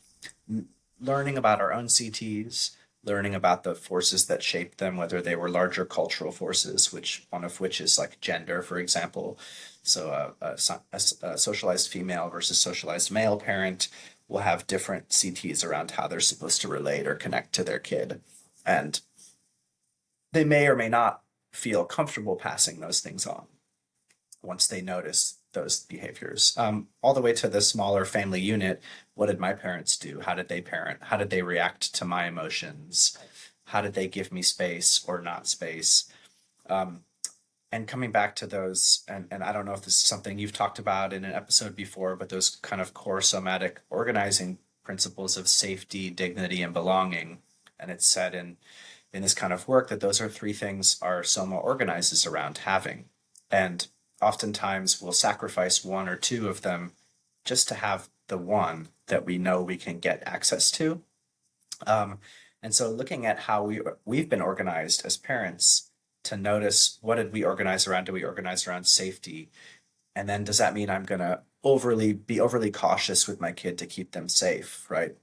learning about our own CTs, learning about the forces that shaped them, whether they were larger cultural forces, which one of which is like gender, for example. So a socialized female versus socialized male parent will have different CTs around how they're supposed to relate or connect to their kid. And they may or may not feel comfortable passing those things on once they notice those behaviors. All the way to the smaller family unit. What did my parents do? How did they parent? How did they react to my emotions? How did they give me space or not space? Um, and coming back to those, and I don't know if this is something you've talked about in an episode before, but those kind of core somatic organizing principles of safety, dignity, and belonging. And it's said in this kind of work that those are three things our soma organizes around having. And oftentimes we'll sacrifice one or two of them just to have the one that we know we can get access to. And so looking at how we've been organized as parents to notice, what did we organize around? Do we organize around safety? And then does that mean I'm going to be overly cautious with my kid to keep them safe, right?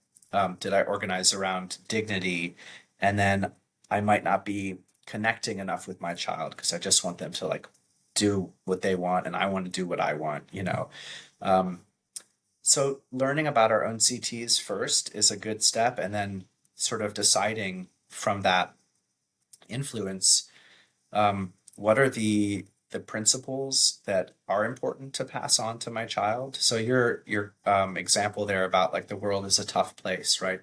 Did I organize around dignity? And then I might not be connecting enough with my child because I just want them to like do what they want and I want to do what I want, you know. So learning about our own CTs first is a good step, and then sort of deciding from that influence, what are the principles that are important to pass on to my child. So your example there about like the world is a tough place, right?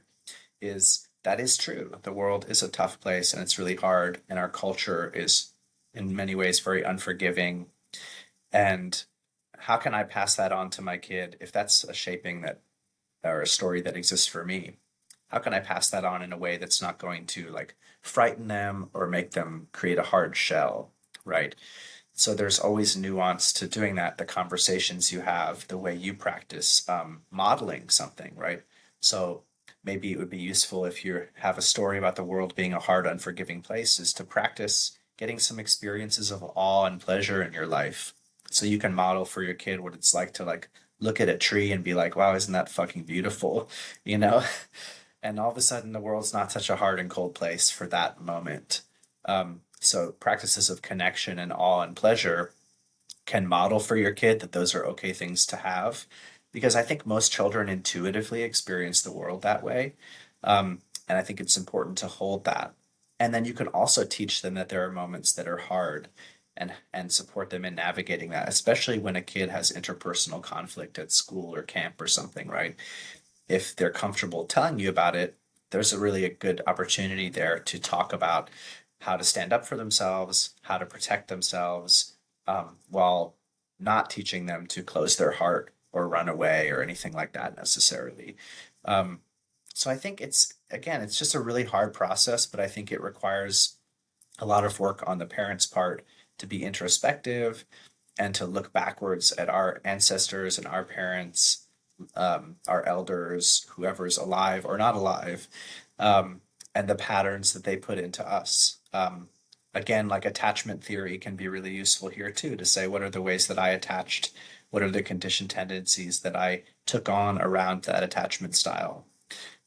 That is true. The world is a tough place and it's really hard, and our culture is in many ways very unforgiving. And how can I pass that on to my kid if that's a shaping that, or a story that exists for me? How can I pass that on in a way that's not going to like frighten them or make them create a hard shell, right? So there's always nuance to doing that, the conversations you have, the way you practice modeling something, right? So maybe it would be useful if you have a story about the world being a hard, unforgiving place, is to practice getting some experiences of awe and pleasure in your life. So you can model for your kid what it's like to like look at a tree and be like, wow, isn't that fucking beautiful? You know? And all of a sudden the world's not such a hard and cold place for that moment. So practices of connection and awe and pleasure can model for your kid that those are okay things to have, because I think most children intuitively experience the world that way. And I think it's important to hold that. And then you can also teach them that there are moments that are hard, and support them in navigating that, especially when a kid has interpersonal conflict at school or camp or something, right? If they're comfortable telling you about it, there's a good opportunity there to talk about how to stand up for themselves, how to protect themselves, while not teaching them to close their heart or run away or anything like that necessarily. So I think it's just a really hard process, but I think it requires a lot of work on the parents' part to be introspective and to look backwards at our ancestors and our parents, our elders, whoever's alive or not alive, and the patterns that they put into us. Again, like attachment theory can be really useful here too, to say, what are the ways that I attached? What are the conditioned tendencies that I took on around that attachment style?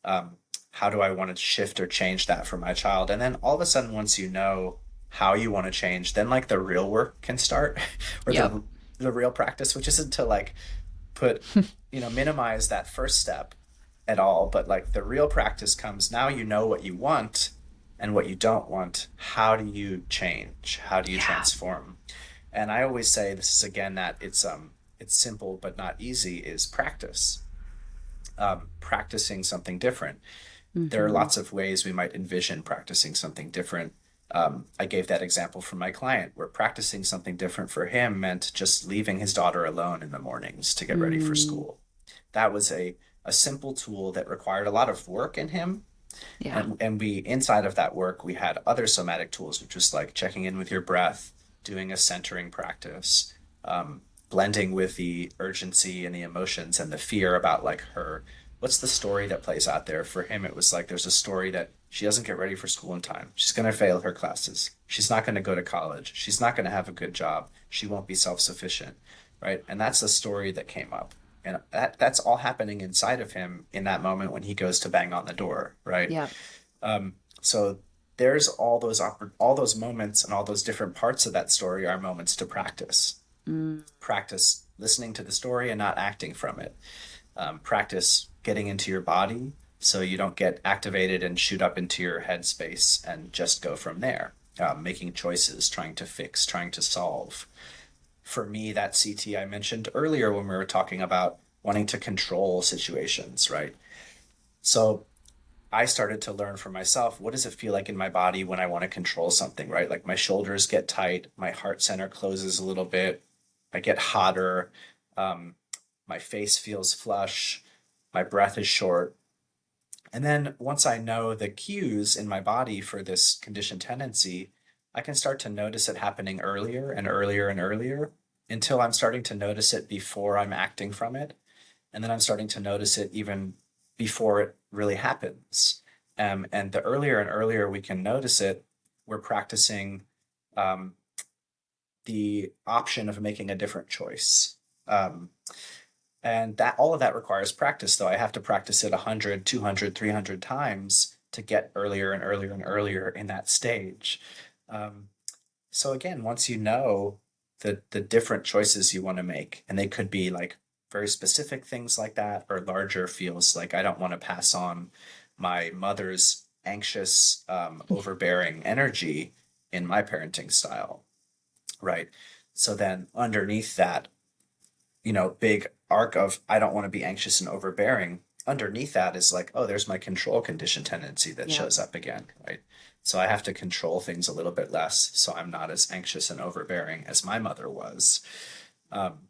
How do I want to shift or change that for my child? And then all of a sudden, once you know how you want to change, then like the real work can start, or Yep. the real practice, which isn't to like put, minimize that first step at all, but like the real practice comes now. You know what you want and what you don't want. How do you change? How do you Yeah. transform? And I always say, this is again that it's simple but not easy, is practice. Practicing something different. There are Mm-hmm. lots of ways we might envision practicing something different. I gave that example from my client, where practicing something different for him meant just leaving his daughter alone in the mornings to get ready for Mm, school. That was a simple tool that required a lot of work in him. yeah. And we, inside of that work, we had other somatic tools, which was like checking in with your breath, doing a centering practice, blending with the urgency and the emotions and the fear about like what's the story that plays out there. For him, it was like, there's a story that she doesn't get ready for school in time. She's going to fail her classes. She's not going to go to college. She's not going to have a good job. She won't be self-sufficient, right? And that's the story that came up. And that's all happening inside of him in that moment when he goes to bang on the door, right? Yeah. So there's all those moments, and all those different parts of that story are moments to practice. Mm, Practice listening to the story and not acting from it. Practice getting into your body so you don't get activated and shoot up into your headspace and just go from there. making choices, trying to fix, trying to solve. For me, that CT I mentioned earlier when we were talking about wanting to control situations, right? So I started to learn for myself, what does it feel like in my body when I want to control something, right? Like my shoulders get tight, my heart center closes a little bit, I get hotter, um, my face feels flush, my breath is short. And then once I know the cues in my body for this conditioned tendency, I can start to notice it happening earlier and earlier and earlier until I'm starting to notice it before I'm acting from it. And then I'm starting to notice it even before it really happens. And the earlier and earlier we can notice it, we're practicing um, the option of making a different choice. Um, and that all of that requires practice, though. I have to practice it 100, 200, 300 times to get earlier and earlier and earlier in that stage. Um, so again, once you know the different choices you want to make, and they could be like very specific things like that, or larger feels like I don't want to pass on my mother's anxious, overbearing energy in my parenting style, right? So then underneath that, big arc of I don't want to be anxious and overbearing, underneath that is like, oh, there's my control condition tendency that Yeah. shows up again, right? So I have to control things a little bit less so I'm not as anxious and overbearing as my mother was. Um,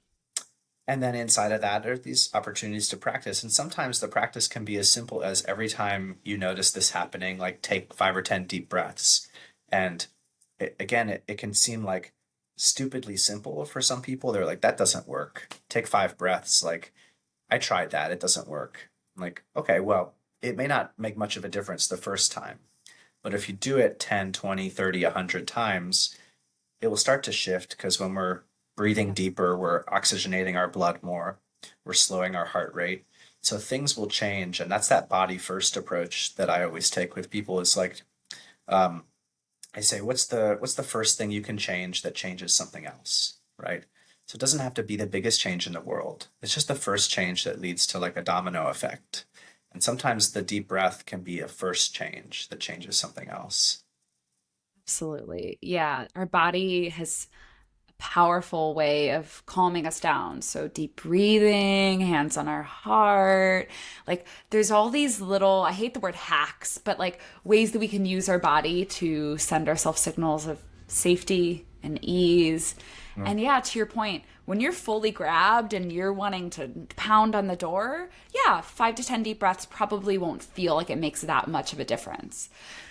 and then inside of that are these opportunities to practice. And sometimes the practice can be as simple as every time you notice this happening, like take 5 or 10 deep breaths. And it can seem like stupidly simple for some people. They're like, that doesn't work. Take 5 breaths. Like, I tried that. It doesn't work. I'm like, okay, well, it may not make much of a difference the first time. But if you do it 10, 20, 30, 100 times, it will start to shift because when we're breathing Yeah. deeper, we're oxygenating our blood more, we're slowing our heart rate. So things will change. And that's that body first approach that I always take with people is like, um, I say, what's the first thing you can change that changes something else, right? So it doesn't have to be the biggest change in the world. It's just the first change that leads to like a domino effect. And sometimes the deep breath can be a first change that changes something else. Absolutely. Yeah. Our body has a powerful way of calming us down. So deep breathing, hands on our heart. Like there's all these little, I hate the word hacks, but like ways that we can use our body to send ourselves signals of safety and ease. Mm. And yeah, to your point, when you're fully grabbed and you're wanting to pound on the door, yeah, 5 to 10 deep breaths probably won't feel like it makes that much of a difference.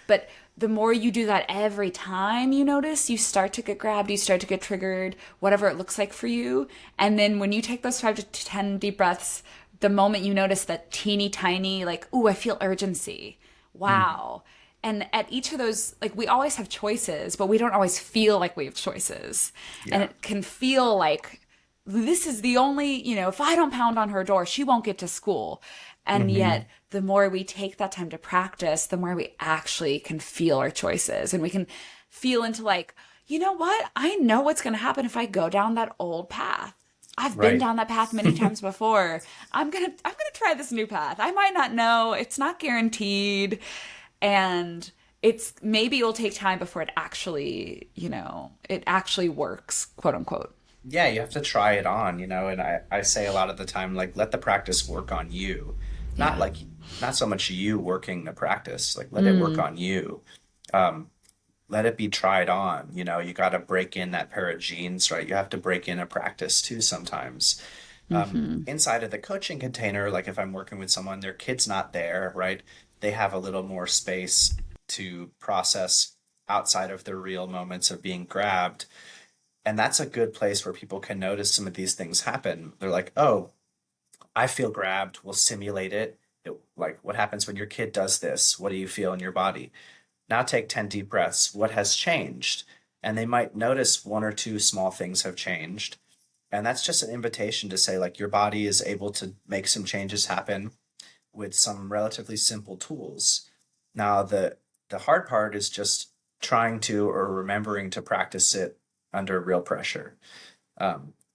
But the more you do that every time you notice, you start to get grabbed, you start to get triggered, whatever it looks like for you. And then when you take those 5 to 10 deep breaths, the moment you notice that teeny tiny, like, ooh, I feel urgency. Mm. Wow. And at each of those, like, we always have choices, but we don't always feel like we have choices. And Yeah. it can feel like this is the only, if I don't pound on her door, she won't get to school. And Hmm. yet, the more we take that time to practice, the more we actually can feel our choices. And we can feel into like, you know what? I know what's going to happen if I go down that old path. I've been Right. down that path many times before. I'm going to try this new path. I might not know. It's not guaranteed. And it's maybe it'll take time before it actually works, quote unquote. Yeah, you have to try it on, and I say a lot of the time, like, let the practice work on you. Not Yeah. like, not so much you working the practice, like, let it work Mm, on you. Um, Let it be tried on. You got to break in that pair of jeans, right? You have to break in a practice too sometimes. hmm. Inside of the coaching container, like if I'm working with someone, their kid's not there, right? They have a little more space to process outside of the real moments of being grabbed. And that's a good place where people can notice some of these things happen. They're like, oh, I feel grabbed. We'll simulate it. Like, what happens when your kid does this? What do you feel in your body? Now take 10 deep breaths. What has changed? And they might notice one or two small things have changed. And that's just an invitation to say, like, your body is able to make some changes happen with some relatively simple tools. Now, the hard part is just trying to or remembering to practice it under real pressure.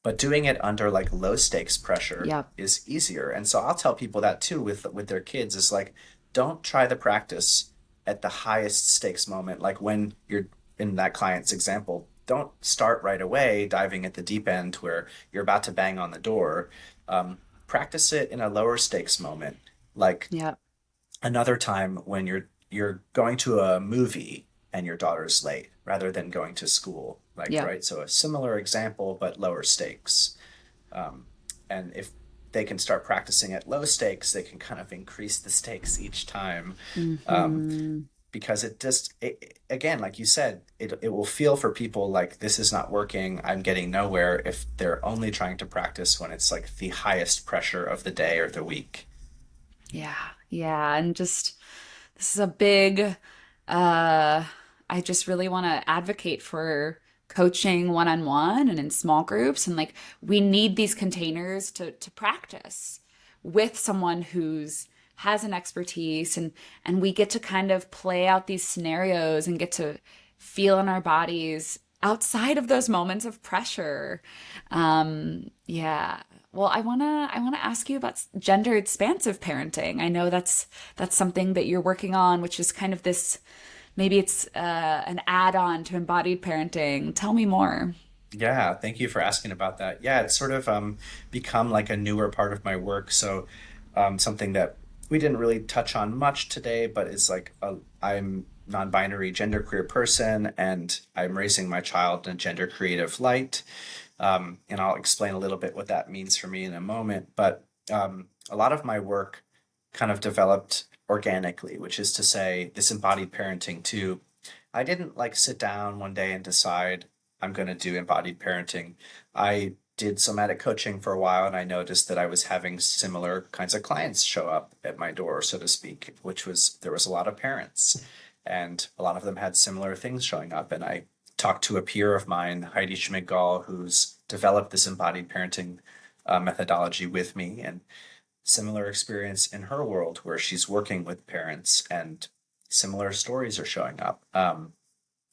But doing it under like low stakes pressure Yep. is easier. And so I'll tell people that too with their kids is like, don't try the practice at the highest stakes moment, like when you're in that client's example, don't start right away diving at the deep end where you're about to bang on the door. Practice it in a lower stakes moment, like Yeah. another time when you're going to a movie and your daughter's late rather than going to school, like, Yeah. right? So a similar example but lower stakes. And if they can start practicing at low stakes, they can kind of increase the stakes each time. um, Hmm. because again, like you said, it will feel for people like this is not working, I'm getting nowhere, if they're only trying to practice when it's like the highest pressure of the day or the week. Yeah. Yeah. And just, this is a big, uh, I just really want to advocate for coaching one-on-one and in small groups. And like, we need these containers to practice with someone who's has an expertise, and we get to kind of play out these scenarios and get to feel in our bodies outside of those moments of pressure. Yeah. Well, I wanna ask you about gender expansive parenting. I know that's something that you're working on, which is kind of this, maybe it's an add-on to embodied parenting. Tell me more. Yeah, thank you for asking about that. Yeah, it's sort of become like a newer part of my work. So something that we didn't really touch on much today, but it's like I'm non-binary genderqueer person, and I'm raising my child in a gender creative light. And I'll explain a little bit what that means for me in a moment. But a lot of my work kind of developed organically, which is to say, this embodied parenting too. I didn't like sit down one day and decide I'm going to do embodied parenting. I did somatic coaching for a while, and I noticed that I was having similar kinds of clients show up at my door, so to speak, which was there was a lot of parents, and a lot of them had similar things showing up. And I talked to a peer of mine, Heidi Schmidt-Gall, who's developed this embodied parenting methodology with me, and similar experience in her world where she's working with parents and similar stories are showing up.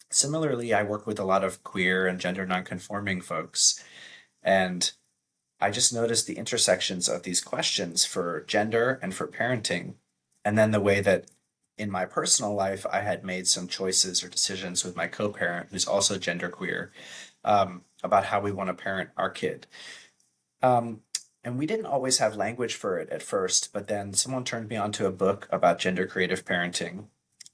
Similarly, I work with a lot of queer and gender nonconforming folks, and I just noticed the intersections of these questions for gender and for parenting, and then the way that in my personal life I had made some choices or decisions with my co-parent, who's also genderqueer, about how we want to parent our kid. Um, and we didn't always have language for it at first, but then someone turned me onto a book about gender creative parenting.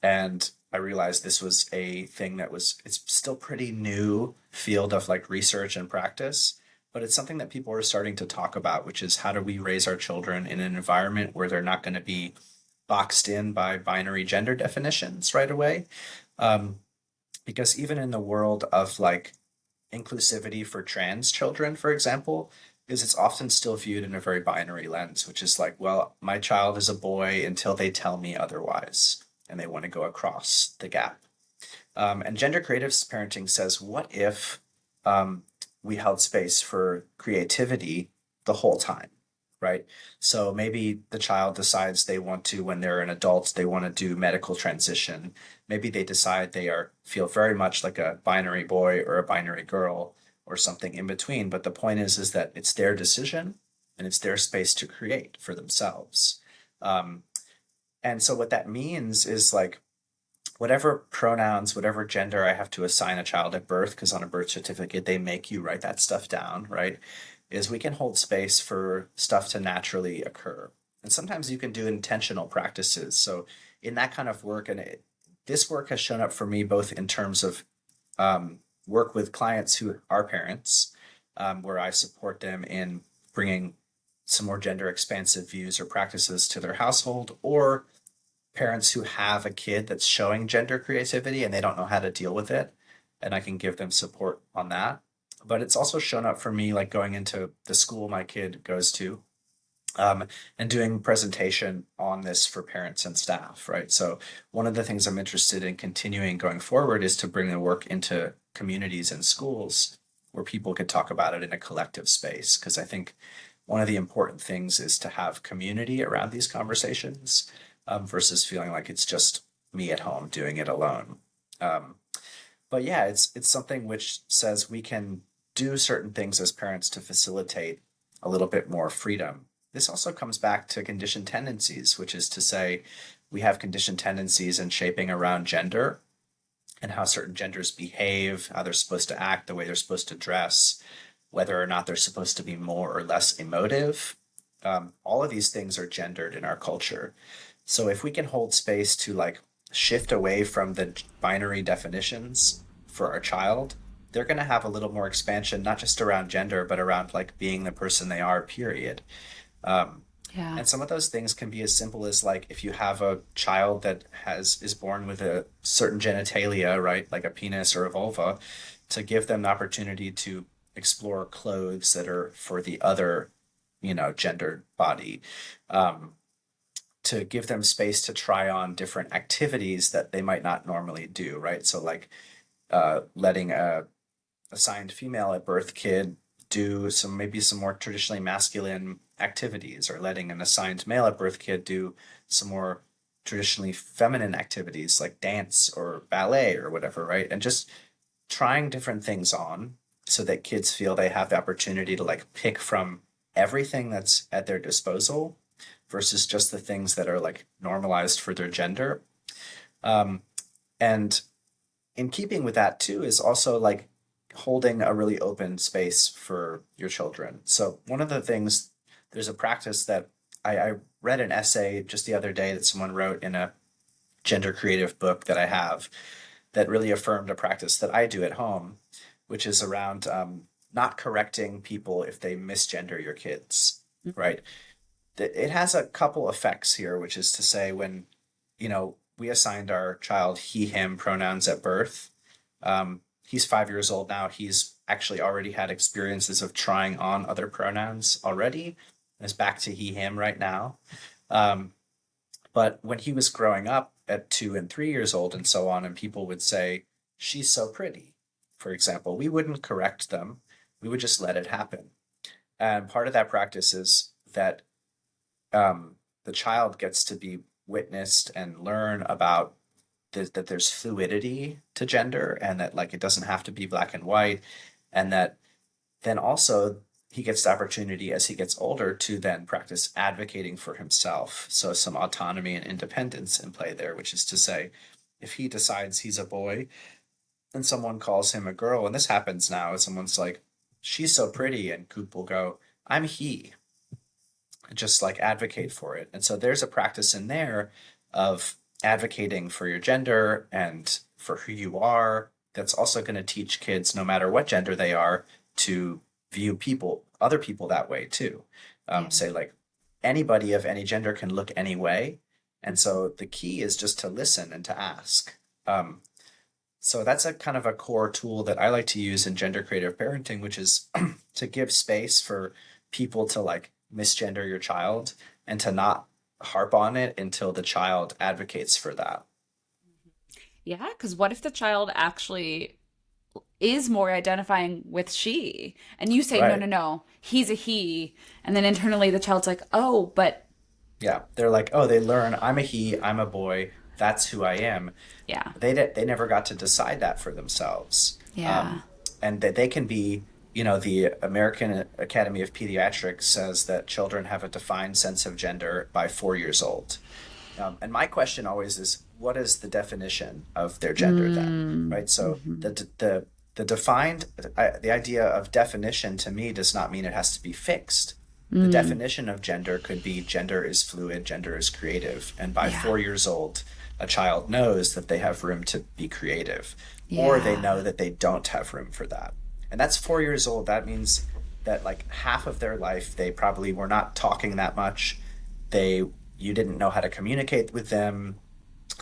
And I realized this was a thing it's still pretty new field of like research and practice, but it's something that people are starting to talk about, which is how do we raise our children in an environment where they're not going to be boxed in by binary gender definitions right away. Um, because even in the world of like inclusivity for trans children, for example, is it's often still viewed in a very binary lens, which is like, well, my child is a boy until they tell me otherwise, and they want to go across the gap. And gender creative parenting says, what if we held space for creativity the whole time, right? So maybe the child decides they want to, when they're an adult, they want to do medical transition. Maybe they decide feel very much like a binary boy or a binary girl or something in between. But the point is that it's their decision and it's their space to create for themselves. Um, and so what that means is like whatever pronouns, whatever gender I have to assign a child at birth, because on a birth certificate they make you write that stuff down, right? Is we can hold space for stuff to naturally occur. And sometimes you can do intentional practices. So in that kind of work, this work has shown up for me both in terms of work with clients who are parents, where I support them in bringing some more gender expansive views or practices to their household, or parents who have a kid that's showing gender creativity and they don't know how to deal with it, and I can give them support on that. But it's also shown up for me like going into the school my kid goes to, um, and doing presentation on this for parents and staff, right? So one of the things I'm interested in continuing going forward is to bring the work into communities and schools where people could talk about it in a collective space. Because I think one of the important things is to have community around these conversations, versus feeling like it's just me at home doing it alone. Um, but yeah, it's something which says we can do certain things as parents to facilitate a little bit more freedom. This also comes back to conditioned tendencies, which is to say we have conditioned tendencies in shaping around gender. and how certain genders behave, how they're supposed to act, the way they're supposed to dress, whether or not they're supposed to be more or less emotive. All of these things are gendered in our culture. So if we can hold space to like shift away from the binary definitions for our child, they're going to have a little more expansion, not just around gender, but around like being the person they are, period. Um, Yeah. and some of those things can be as simple as like if you have a child that has is born with a certain genitalia, right, like a penis or a vulva, to give them the opportunity to explore clothes that are for the other, gendered body. Um, to give them space to try on different activities that they might not normally do, right? So like letting a assigned female at birth kid do some more traditionally masculine activities, or letting an assigned male at birth kid do some more traditionally feminine activities like dance or ballet or whatever, right? And just trying different things on so that kids feel they have the opportunity to like pick from everything that's at their disposal versus just the things that are like normalized for their gender. Um, and in keeping with that too is also like holding a really open space for your children. So one of the things, there's a practice that I read an essay just the other day that someone wrote in a gender creative book that I have that really affirmed a practice that I do at home, which is around not correcting people if they misgender your kids, right? It has a couple effects here, which is to say when, we assigned our child he, him pronouns at birth. He's 5 years old now. He's actually already had experiences of trying on other pronouns already. Is back to he, him right now. Um, but when he was growing up at 2 and 3 years old and so on, and people would say, she's so pretty, for example, we wouldn't correct them. We would just let it happen. And part of that practice is that the child gets to be witnessed and learn about that there's fluidity to gender, and that like it doesn't have to be black and white, and that then also he gets the opportunity as he gets older to then practice advocating for himself. So some autonomy and independence in play there, which is to say, if he decides he's a boy and someone calls him a girl, and this happens now, someone's like, she's so pretty, and Coop will go, I'm he, just like advocate for it. And so there's a practice in there of advocating for your gender and for who you are. That's also going to teach kids, no matter what gender they are, to view other people that way too. Yeah. Say like anybody of any gender can look any way. And so the key is just to listen and to ask. So that's a kind of a core tool that I like to use in gender creative parenting, which is to give space for people to like misgender your child and to not harp on it until the child advocates for that. Yeah, because what if the child actually is more identifying with she, and you say, no, Right. no, no, he's a he. And then internally the child's like, oh, but Yeah. They're like, oh, they learn I'm a he, I'm a boy, that's who I am. yeah, They never got to decide that for themselves. yeah, And that they can be, the American Academy of Pediatrics says that children have a defined sense of gender by 4 years old. And my question always is, what is the definition of their gender then? Right. So the defined, the idea of definition to me does not mean it has to be fixed. The definition of gender could be gender is fluid, gender is creative. And by yeah, 4 years old, a child knows that they have room to be creative, or they yeah, know that they don't have room for that. And that's 4 years old. That means that like half of their life, they probably were not talking that much. You didn't know how to communicate with them.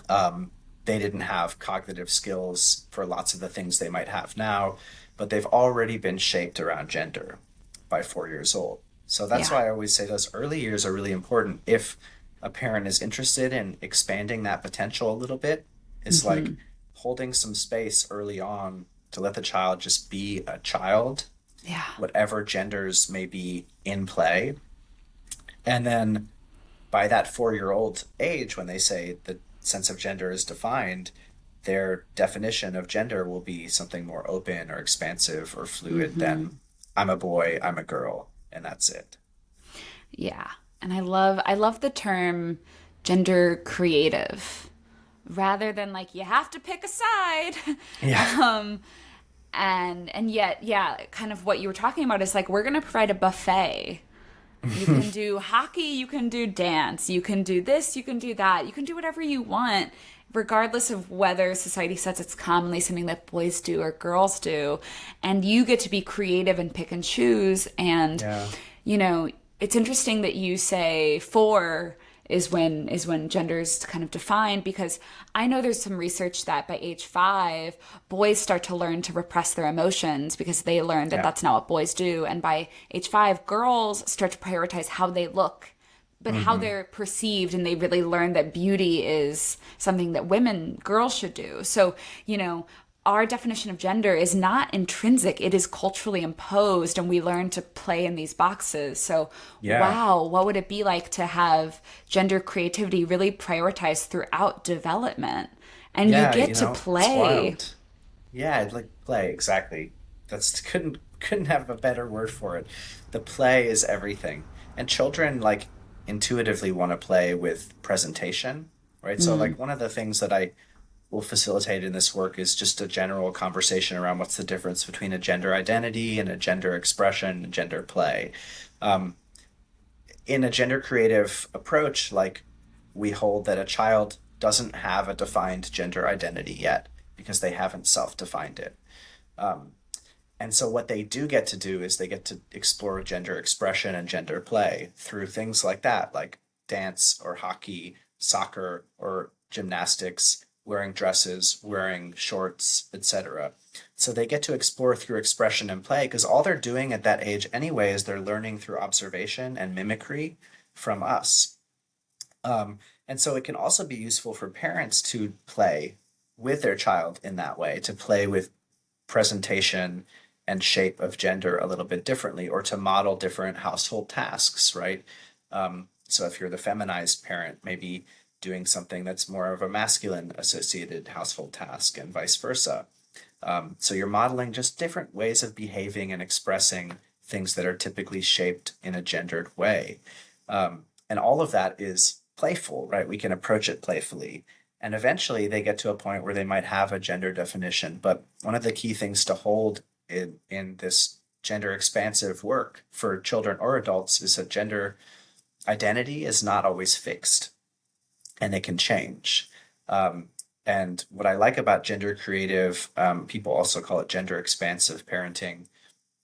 They didn't have cognitive skills for lots of the things they might have now, but they've already been shaped around gender by 4 years old. So that's yeah. why I always say those early years are really important. If a parent is interested in expanding that potential a little bit, is like Hmm. holding some space early on to let the child just be a child, Yeah. whatever genders may be in play. And then by that 4 year old age, when they say the sense of gender is defined, their definition of gender will be something more open or expansive or fluid Hmm. than I'm a boy, I'm a girl, and that's it. Yeah. And I love the term gender creative, rather than like you have to pick a side. Yeah. um and yet, yeah, kind of what you were talking about is like we're going to provide a buffet. You can do hockey, you can do dance, you can do this, you can do that, you can do whatever you want, regardless of whether society says it's commonly something that boys do or girls do. And you get to be creative and pick and choose. And, Yeah. you know, it's interesting that you say four is when gender's kind of defined, because I know there's some research that by age 5 boys start to learn to repress their emotions because they learn that Yeah. that's not what boys do, and by age 5 girls start to prioritize how they look, but how they're perceived, and they really learn that beauty is something that girls should do. So, you know, our definition of gender is not intrinsic, it is culturally imposed, and we learn to play in these boxes. So, Yeah. wow, what would it be like to have gender creativity really prioritized throughout development? And you Yeah, get to it's play. wild. Yeah, I'd like play, exactly. That's couldn't have a better word for it. The play is everything. And children like intuitively want to play with presentation, right? So Mm, like one of the things that I will facilitate in this work is just a general conversation around what's the difference between a gender identity and a gender expression and gender play. Um, in a gender creative approach, like we hold that a child doesn't have a defined gender identity yet because they haven't self-defined it. Um, and so what they do get to do is they get to explore gender expression and gender play through things like that, like dance or hockey, soccer or gymnastics, wearing dresses, wearing shorts, etc. So they get to explore through expression and play because all they're doing at that age anyway is they're learning through observation and mimicry from us. And so it can also be useful for parents to play with their child in that way, to play with presentation and shape of gender a little bit differently, or to model different household tasks, right? So if you're the feminized parent, maybe doing something that's more of a masculine associated household task and vice versa. So you're modeling just different ways of behaving and expressing things that are typically shaped in a gendered way. And all of that is playful, right? We can approach it playfully. And eventually they get to a point where they might have a gender definition. But one of the key things to hold in this gender expansive work for children or adults is that gender identity is not always fixed and it can change. And what I like about gender creative, people also call it gender expansive parenting,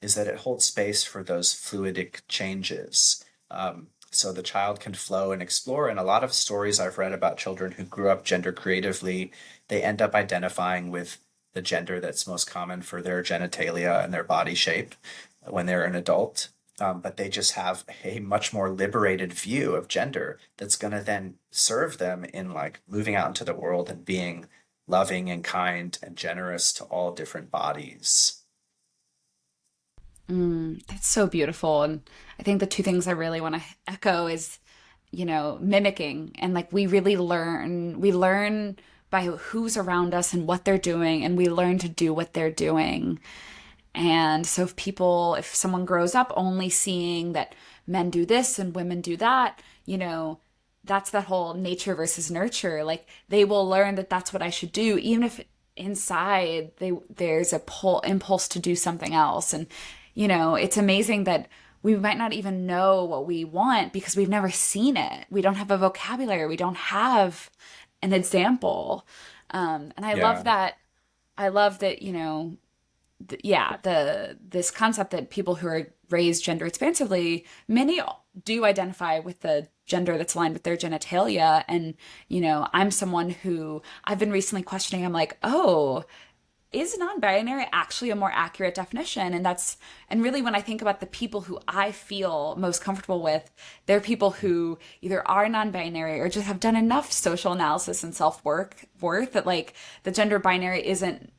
is that it holds space for those fluidic changes. So the child can flow and explore. And a lot of stories I've read about children who grew up gender creatively, they end up identifying with the gender that's most common for their genitalia and their body shape when they're an adult. But they just have a much more liberated view of gender that's going to then serve them in like moving out into the world and being loving and kind and generous to all different bodies. that's so beautiful. And I think the two things I really want to echo is, you know, mimicking. And like we learn by who's around us and what they're doing, and we learn to do what they're doing. And so if someone grows up only seeing that men do this and women do that, you know, that's that whole nature versus nurture. Like they will learn that that's what I should do, even if inside there's a pull impulse to do something else. And, you know, it's amazing that we might not even know what we want because we've never seen it. We don't have a vocabulary. We don't have an example. And I love Yeah. that. I love that, you know, yeah, this concept that people who are raised gender expansively, many do identify with the gender that's aligned with their genitalia. And, you know, I'm someone who I've been recently questioning. I'm like, oh, is non-binary actually a more accurate definition? And really when I think about the people who I feel most comfortable with, they're people who either are non-binary or just have done enough social analysis and self-worth that like the gender binary isn't,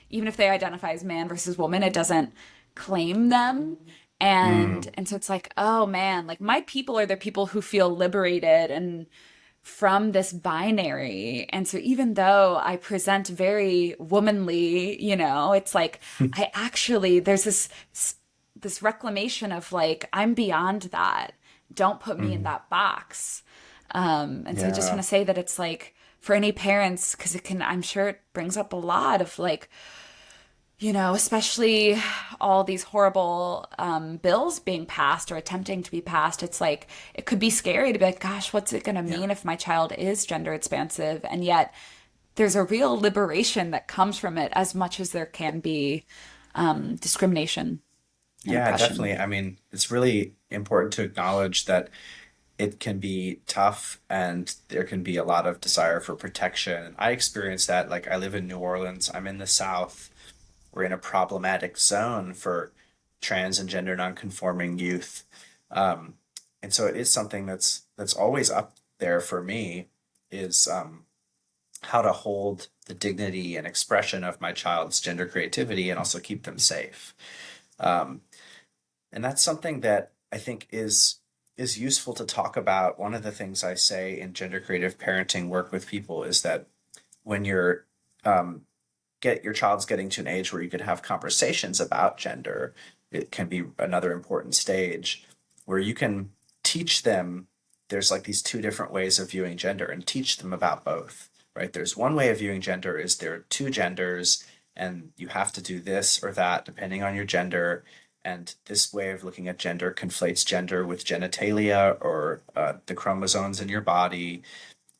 even if they identify as man versus woman, it doesn't claim them. And Mm, and so it's like, oh man, like my people are the people who feel liberated and from this binary. And so even though I present very womanly, you know, it's like I actually there's this reclamation of like I'm beyond that. Don't put me in mm, that box. And so I just want yeah. to say that it's like for any parents, because I'm sure it brings up a lot of like, especially all these horrible bills being passed or attempting to be passed. It's like, it could be scary to be like, gosh, what's it going to Yeah. mean if my child is gender expansive? And yet there's a real liberation that comes from it as much as there can be discrimination and Yeah, oppression. definitely. I mean, it's really important to acknowledge that it can be tough and there can be a lot of desire for protection. I experience that. Like, I live in New Orleans, I'm in the South. We're in a problematic zone for trans and gender nonconforming youth. Um, and so it is something that's always up there for me is how to hold the dignity and expression of my child's gender creativity and also keep them safe. Um, and that's something that I think is useful to talk about. One of the things I say in gender creative parenting work with people is that when you're um, get your child's getting to an age where you could have conversations about gender, it can be another important stage where you can teach them there's like these two different ways of viewing gender and teach them about both, right? There's one way of viewing gender is there are two genders and you have to do this or that depending on your gender. And this way of looking at gender conflates gender with genitalia or the chromosomes in your body.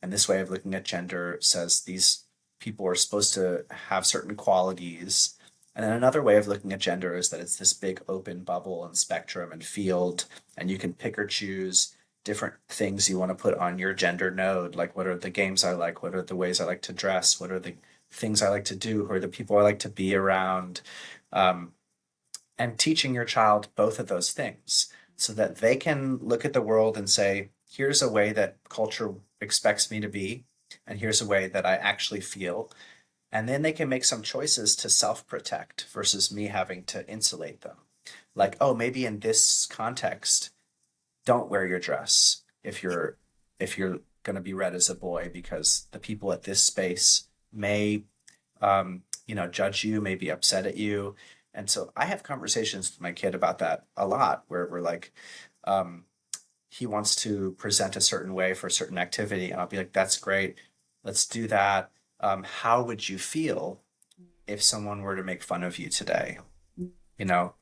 And this way of looking at gender says these people are supposed to have certain qualities. And then another way of looking at gender is that it's this big open bubble and spectrum and field, and you can pick or choose different things you want to put on your gender node. Like, what are the games I like? What are the ways I like to dress? What are the things I like to do? Who are the people I like to be around? Um, and teaching your child both of those things so that they can look at the world and say, here's a way that culture expects me to be, and here's a way that I actually feel. And then they can make some choices to self protect versus me having to insulate them. Like, oh, maybe in this context, don't wear your dress if you're going to be read as a boy because the people at this space may judge you, may be upset at you. And so I have conversations with my kid about that a lot, where we're like, um, he wants to present a certain way for a certain activity, and I'll be like, that's great, let's do that. How would you feel if someone were to make fun of you today? You know,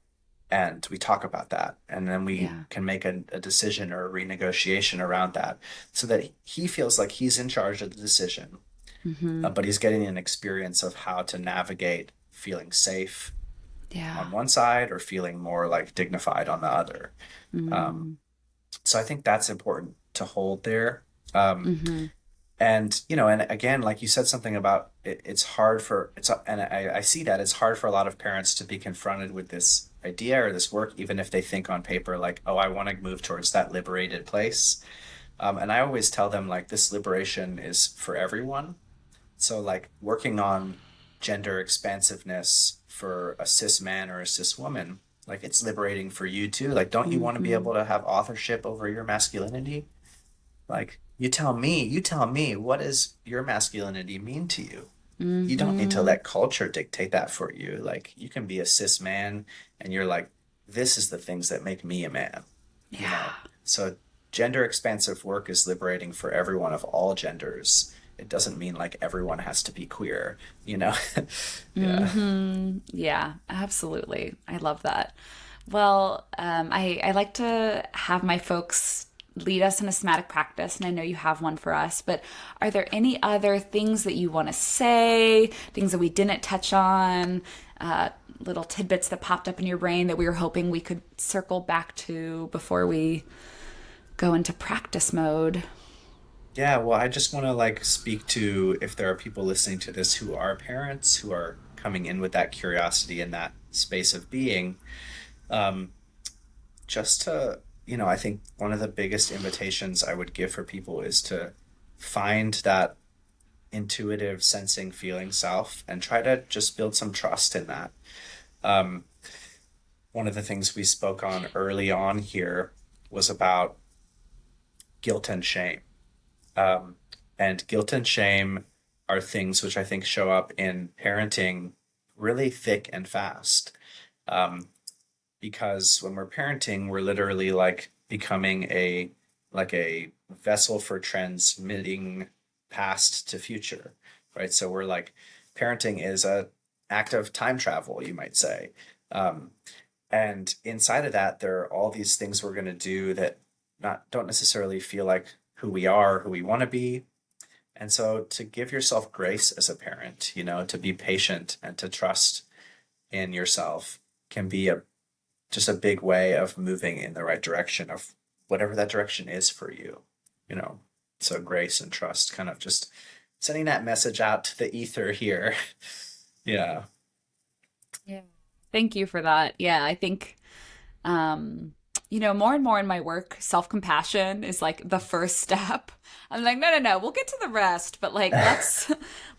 and we talk about that, and then we Yeah. can make a decision or a renegotiation around that, so that he feels like he's in charge of the decision, Hmm. but he's getting an experience of how to navigate feeling safe Yeah. on one side or feeling more like dignified on the other. Um, Mm-hmm. so I think that's important to hold there. Um, Mm-hmm. and and again, like you said something about it, it's hard for it's and I see that it's hard for a lot of parents to be confronted with this idea or this work, even if they think on paper like, oh, I want to move towards that liberated place. And I always tell them like this liberation is for everyone. So, like, working on gender expansiveness for a cis man or a cis woman, like, it's liberating for you too. Like, don't you want to be Mm-hmm. able to have authorship over your masculinity? Like, you tell me, what does your masculinity mean to you? You don't need to Mm-hmm. let culture dictate that for you. Like, you can be a cis man and you're like, this is the things that make me a man, you know? Yeah. So, gender expansive work is liberating for everyone of all genders. It doesn't mean like everyone has to be queer, you know? Yeah. Hmm. Yeah, absolutely. I love that. Well, I like to have my folks lead us in a somatic practice, and I know you have one for us, but are there any other things that you want to say, things that we didn't touch on, uh, little tidbits that popped up in your brain that we were hoping we could circle back to before we go into practice mode? Yeah, well, I just want to like speak to if there are people listening to this who are parents who are coming in with that curiosity in that space of being. Um, just to, I think one of the biggest invitations I would give for people is to find that intuitive sensing feeling self and try to just build some trust in that. Um, One of the things we spoke on early on here was about guilt and shame. Um, and guilt and shame are things which I think show up in parenting really thick and fast. Um, because when we're parenting, we're literally like becoming a vessel for transmitting past to future, right? So we're like, parenting is a act of time travel, you might say. Um, and inside of that, there are all these things we're going to do that not don't necessarily feel like who we are, who we want to be. And so to give yourself grace as a parent, to be patient and to trust in yourself can be a just a big way of moving in the right direction of whatever that direction is for you, you know. So grace and trust, kind of just sending that message out to the ether here. Yeah. Yeah. Thank you for that. Yeah, I think um more and more in my work, self-compassion is like the first step. I'm like, no, no, no, we'll get to the rest, but like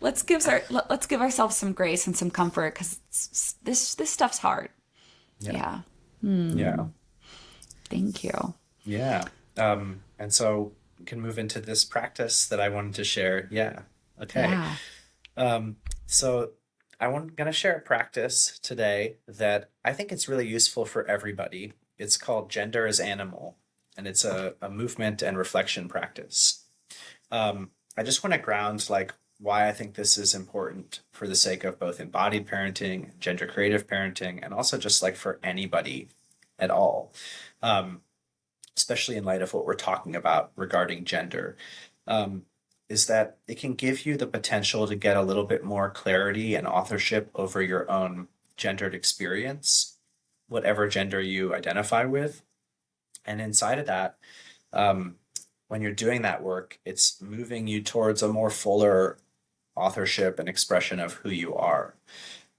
let's give ourselves some grace and some comfort because this stuff's hard. Yeah. Yeah. Yeah. Thank you. Yeah. And so we can move into this practice that I wanted to share. Yeah. Okay. Yeah. So gonna share a practice today that I think it's really useful for everybody. It's called Gender as Animal, and it's a movement and reflection practice. I just want to ground like why I think this is important for the sake of both embodied parenting, gender creative parenting, and also just like for anybody at all, um, especially in light of what we're talking about regarding gender. Um, is that it can give you the potential to get a little bit more clarity and authorship over your own gendered experience, whatever gender you identify with. And inside of that, um, when you're doing that work, it's moving you towards a more fuller authorship and expression of who you are.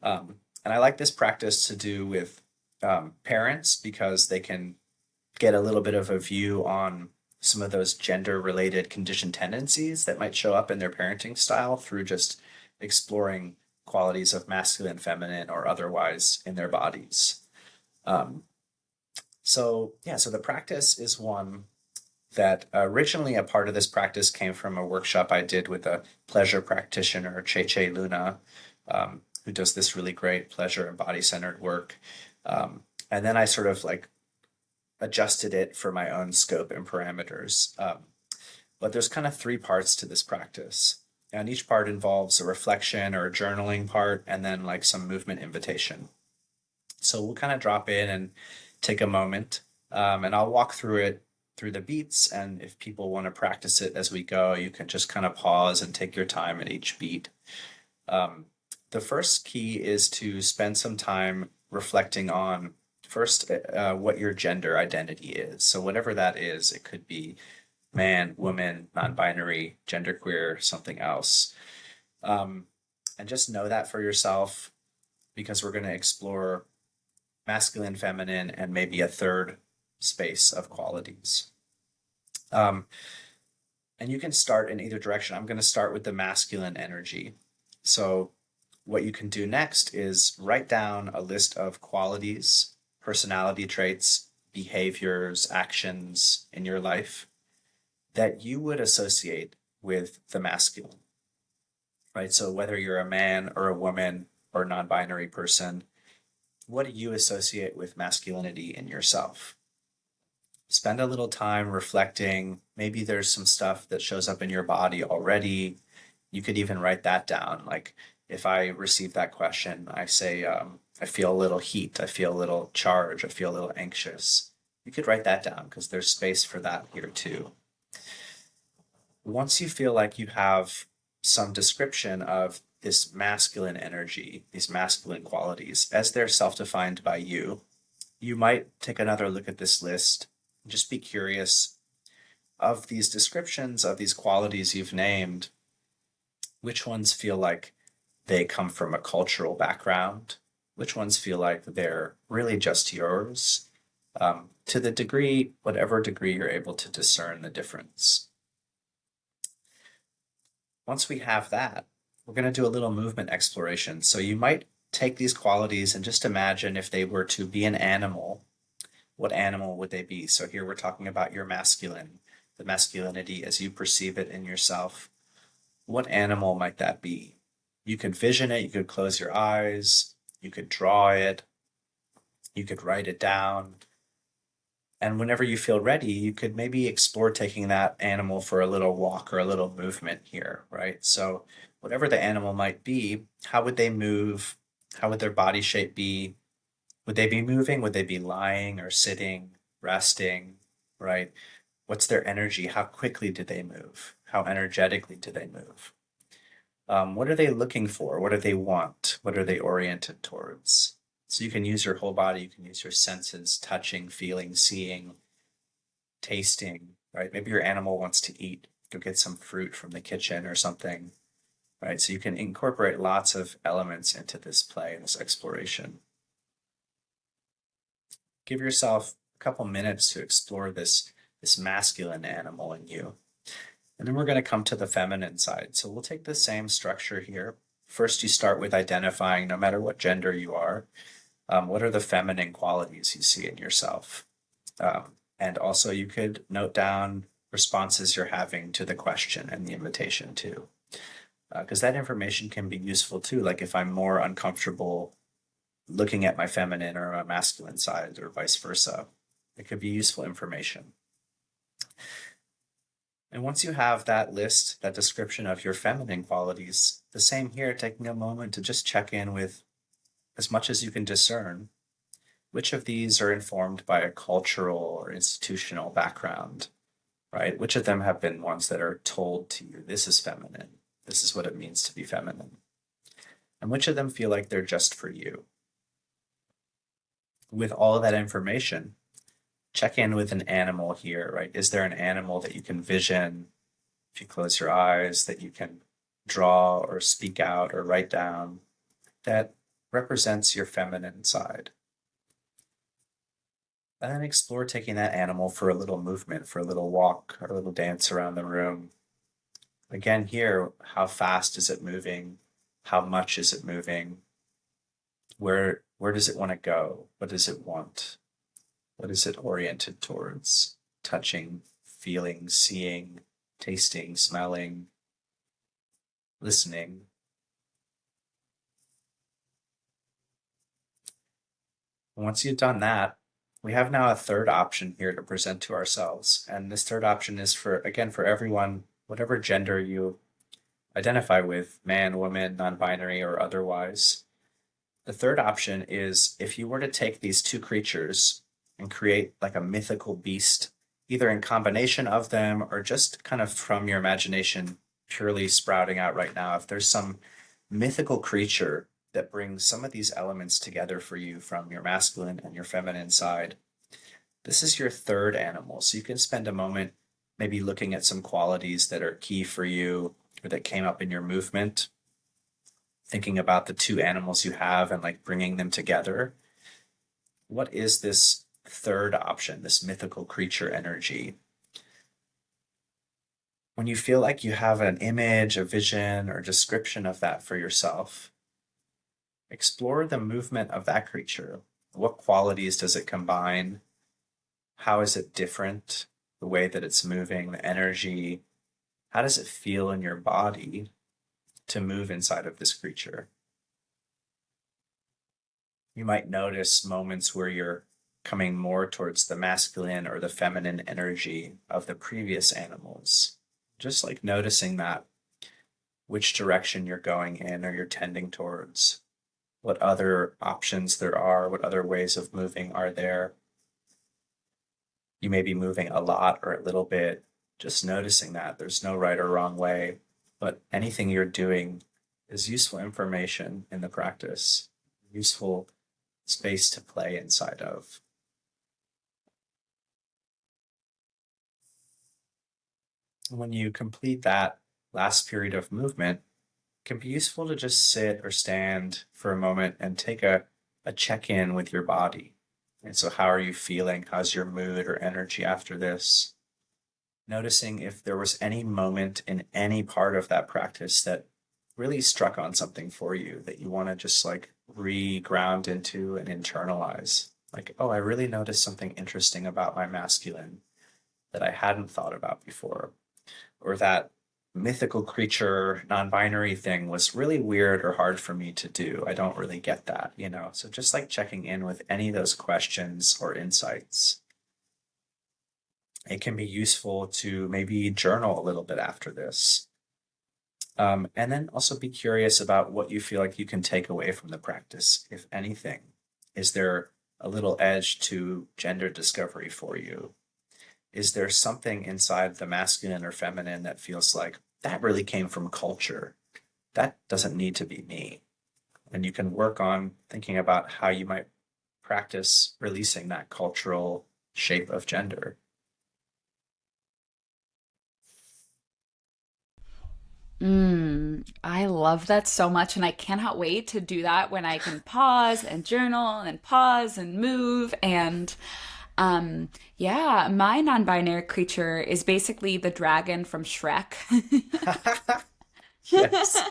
And I like this practice to do with parents because they can get a little bit of a view on some of those gender related conditioned tendencies that might show up in their parenting style through just exploring qualities of masculine, feminine, or otherwise in their bodies. Um, so the practice is one that originally a part of this practice came from a workshop I did with a pleasure practitioner, Che Luna, who does this really great pleasure and body centered work. And then I sort of like adjusted it for my own scope and parameters. But there's kind of three parts to this practice. And each part involves a reflection or a journaling part, and then like some movement invitation. So we'll kind of drop in and take a moment, and I'll walk through it through the beats. And if people want to practice it as we go, you can just kind of pause and take your time at each beat. Um, the first key is to spend some time reflecting on first what your gender identity is. So whatever that is, it could be man, woman, non-binary, genderqueer, something else. And just know that for yourself because we're going to explore masculine, feminine, and maybe a third space of qualities. Um, and you can start in either direction. I'm going to start with the masculine energy. So what you can do next is write down a list of qualities, personality traits, behaviors, actions in your life that you would associate with the masculine, right? So whether you're a man or a woman or non-binary person, what do you associate with masculinity in yourself? Spend a little time reflecting. Maybe there's some stuff that shows up in your body already. You could even write that down. Like if I receive that question, I say, I feel a little heat, I feel a little charge, I feel a little anxious. You could write that down because there's space for that here too. Once you feel like you have some description of this masculine energy, these masculine qualities, as they're self-defined by you, you might take another look at this list and just be curious of these descriptions of these qualities you've named, which ones feel like they come from a cultural background, which ones feel like they're really just yours, to the degree, whatever degree you're able to discern the difference. Once we have that, we're going to do a little movement exploration. So you might take these qualities and just imagine if they were to be an animal, what animal would they be? So here we're talking about your masculine, the masculinity as you perceive it in yourself. What animal might that be? You could vision it, you could close your eyes, you could draw it, you could write it down. And whenever you feel ready, you could maybe explore taking that animal for a little walk or a little movement here, right? So, whatever the animal might be, how would they move? How would their body shape be? Would they be moving? Would they be lying or sitting, resting, right? What's their energy? How quickly do they move? How energetically do they move? What are they looking for? What do they want? What are they oriented towards? So you can use your whole body, you can use your senses, touching, feeling, seeing, tasting, right? Maybe your animal wants to eat, go get some fruit from the kitchen or something, right? So you can incorporate lots of elements into this play and this exploration. Give yourself a couple minutes to explore this masculine animal in you. And then we're going to come to the feminine side. So we'll take the same structure here. First, you start with identifying, no matter what gender you are, what are the feminine qualities you see in yourself? And also you could note down responses you're having to the question and the invitation too. Because that information can be useful too. Like if I'm more uncomfortable looking at my feminine or my masculine side or vice versa, it could be useful information. And once you have that list, that description of your feminine qualities, the same here, taking a moment to just check in with, as much as you can discern, which of these are informed by a cultural or institutional background, right? Which of them have been ones that are told to you, this is feminine, this is what it means to be feminine? And which of them feel like they're just for you? With all of that information, check in with an animal here, right? Is there an animal that you can vision, if you close your eyes, that you can draw or speak out or write down that represents your feminine side? And then explore taking that animal for a little movement, for a little walk, or a little dance around the room. Again, here, how fast is it moving? How much is it moving? Where does it want to go? What does it want? What is it oriented towards? Touching, feeling, seeing, tasting, smelling, listening. And once you've done that, we have now a third option here to present to ourselves. And this third option is for, again, for everyone, whatever gender you identify with, man, woman, non-binary, or otherwise. The third option is if you were to take these two creatures and create like a mythical beast, either in combination of them or just kind of from your imagination purely sprouting out right now, if there's some mythical creature that brings some of these elements together for you from your masculine and your feminine side, this is your third animal. So you can spend a moment maybe looking at some qualities that are key for you or that came up in your movement, thinking about the two animals you have and like bringing them together. What is this third option, this mythical creature energy? When you feel like you have an image, a vision, or description of that for yourself, explore the movement of that creature. What qualities does it combine? How is it different? The way that it's moving, the energy. How does it feel in your body to move inside of this creature? You might notice moments where you're coming more towards the masculine or the feminine energy of the previous animals. Just like noticing that, which direction you're going in or you're tending towards, what other options there are, what other ways of moving are there. You may be moving a lot or a little bit, just noticing that there's no right or wrong way, but anything you're doing is useful information in the practice, useful space to play inside of. When you complete that last period of movement, it can be useful to just sit or stand for a moment and take a check-in with your body. And so how are you feeling? How's your mood or energy after this? Noticing if there was any moment in any part of that practice that really struck on something for you that you want to just like re-ground into and internalize. Like, oh, I really noticed something interesting about my masculine that I hadn't thought about before. Or that mythical creature, non-binary thing was really weird or hard for me to do. I don't really get that, you know? So just like checking in with any of those questions or insights. it can be useful to maybe journal a little bit after this. And then also be curious about what you feel like you can take away from the practice, if anything. Is there a little edge to gender discovery for you? Is there something inside the masculine or feminine that feels like that really came from culture? That doesn't need to be me. And you can work on thinking about how you might practice releasing that cultural shape of gender. I love that so much, and I cannot wait to do that when I can pause and journal and pause and move. And yeah, my non-binary creature is basically the dragon from Shrek. Yes,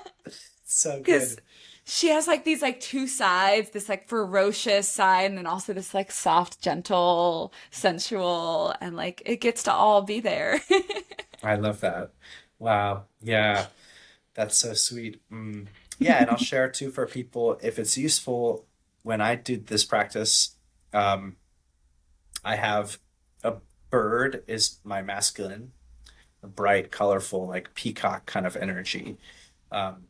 so Because good. she has like these like two sides, this like ferocious side, and then also this like soft, gentle, sensual, and like it gets to all be there. I love that. Wow. Yeah, that's so sweet. Yeah, and I'll share too for people if it's useful when I do this practice. Um, I have a bird is my masculine, a bright, colorful, like peacock kind of energy, um,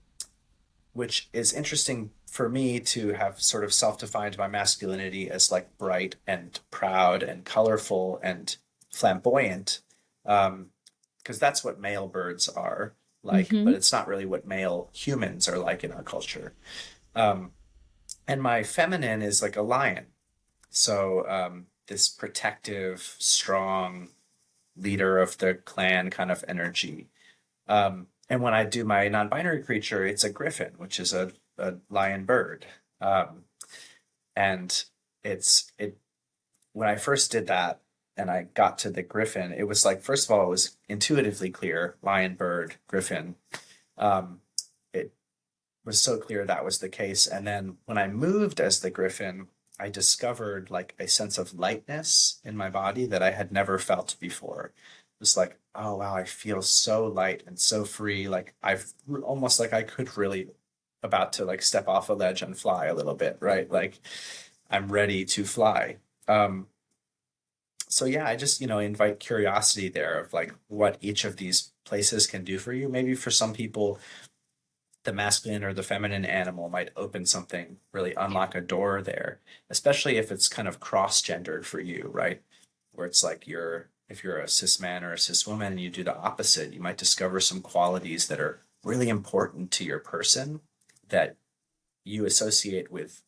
which is interesting for me to have sort of self-defined my masculinity as like bright and proud and colorful and flamboyant, because that's what male birds are like, but Hmm. it's not really what male humans are like in our culture. Um, and my feminine is like a lion. So this protective, strong leader of the clan kind of energy. And when I do my non-binary creature, it's a griffin, which is a lion bird. Um, and it when I first did that and I got to the griffin, it was like, first of all, it was intuitively clear, lion, bird, griffin. Um, it was so clear that was the case. And then when I moved as the griffin, I discovered like a sense of lightness in my body that I had never felt before. It was like, oh wow, I feel so light and so free. Like I've almost like I could really about to like step off a ledge and fly a little bit, right? Like I'm ready to fly. Um, so yeah, I just, invite curiosity there of like what each of these places can do for you. Maybe for some people, the masculine or the feminine animal might open something, really unlock a door there, especially if it's kind of cross-gendered for you, right? Where it's like if you're a cis man or a cis woman and you do the opposite, you might discover some qualities that are really important to your person that you associate with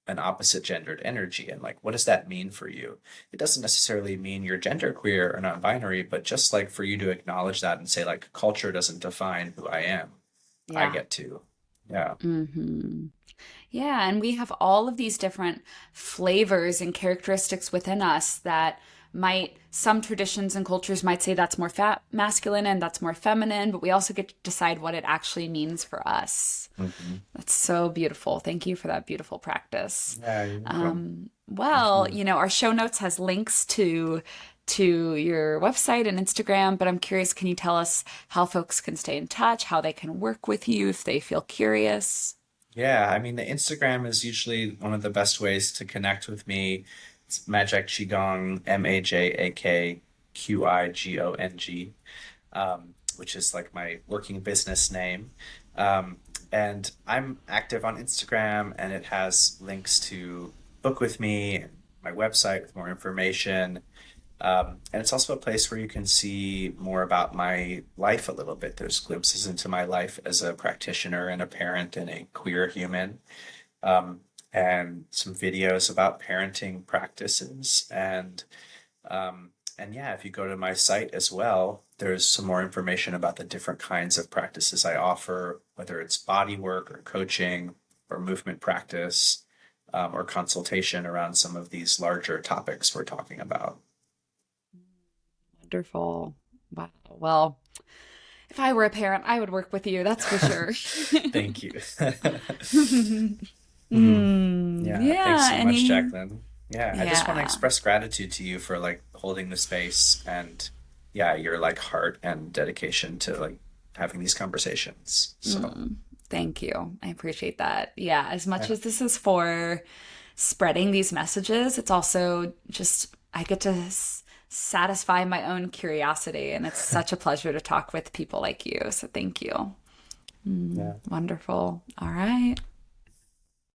an opposite gendered energy. And like, what does that mean for you? It doesn't necessarily mean you're genderqueer or not binary, but just like for you to acknowledge that and say, like, culture doesn't define who I am. I Yeah. get to. Yeah. Hmm. Yeah, and we have all of these different flavors and characteristics within us that some traditions and cultures might say that's more masculine and that's more feminine, but we also get to decide what it actually means for us. Mhm. That's so beautiful. Thank you for that beautiful practice. Yeah, you're welcome. Thank Well, you. our show notes has links to your website and Instagram, but I'm curious, can you tell us how folks can stay in touch, how they can work with you if they feel curious? Yeah, I mean, the Instagram is usually one of the best ways to connect with me. It's Magic Qigong, MAJAKQIGONG, which is like my working business name. Um, and I'm active on Instagram, and it has links to book with me and my website with more information. And it's also a place where you can see more about my life a little bit. There's glimpses into my life as a practitioner and a parent and a queer human, um, and some videos about parenting practices. And yeah, if you go to my site as well, there's some more information about the different kinds of practices I offer, whether it's body work or coaching or movement practice, or consultation around some of these larger topics we're talking about. Wonderful. Wow. Well, if I were a parent, I would work with you, that's for sure. Thank you. Mm. Yeah, thanks Yeah, so much, any, Jaclyn. Yeah, I just want to yeah. express gratitude to you for like holding the space and yeah, your like heart and dedication to like having these conversations. So, Thank you. I appreciate that. Yeah, as much yeah. as this is for spreading these messages, it's also just I get to satisfy my own curiosity. And it's such a pleasure to talk with people like you. So thank you. Yeah. Wonderful. All right.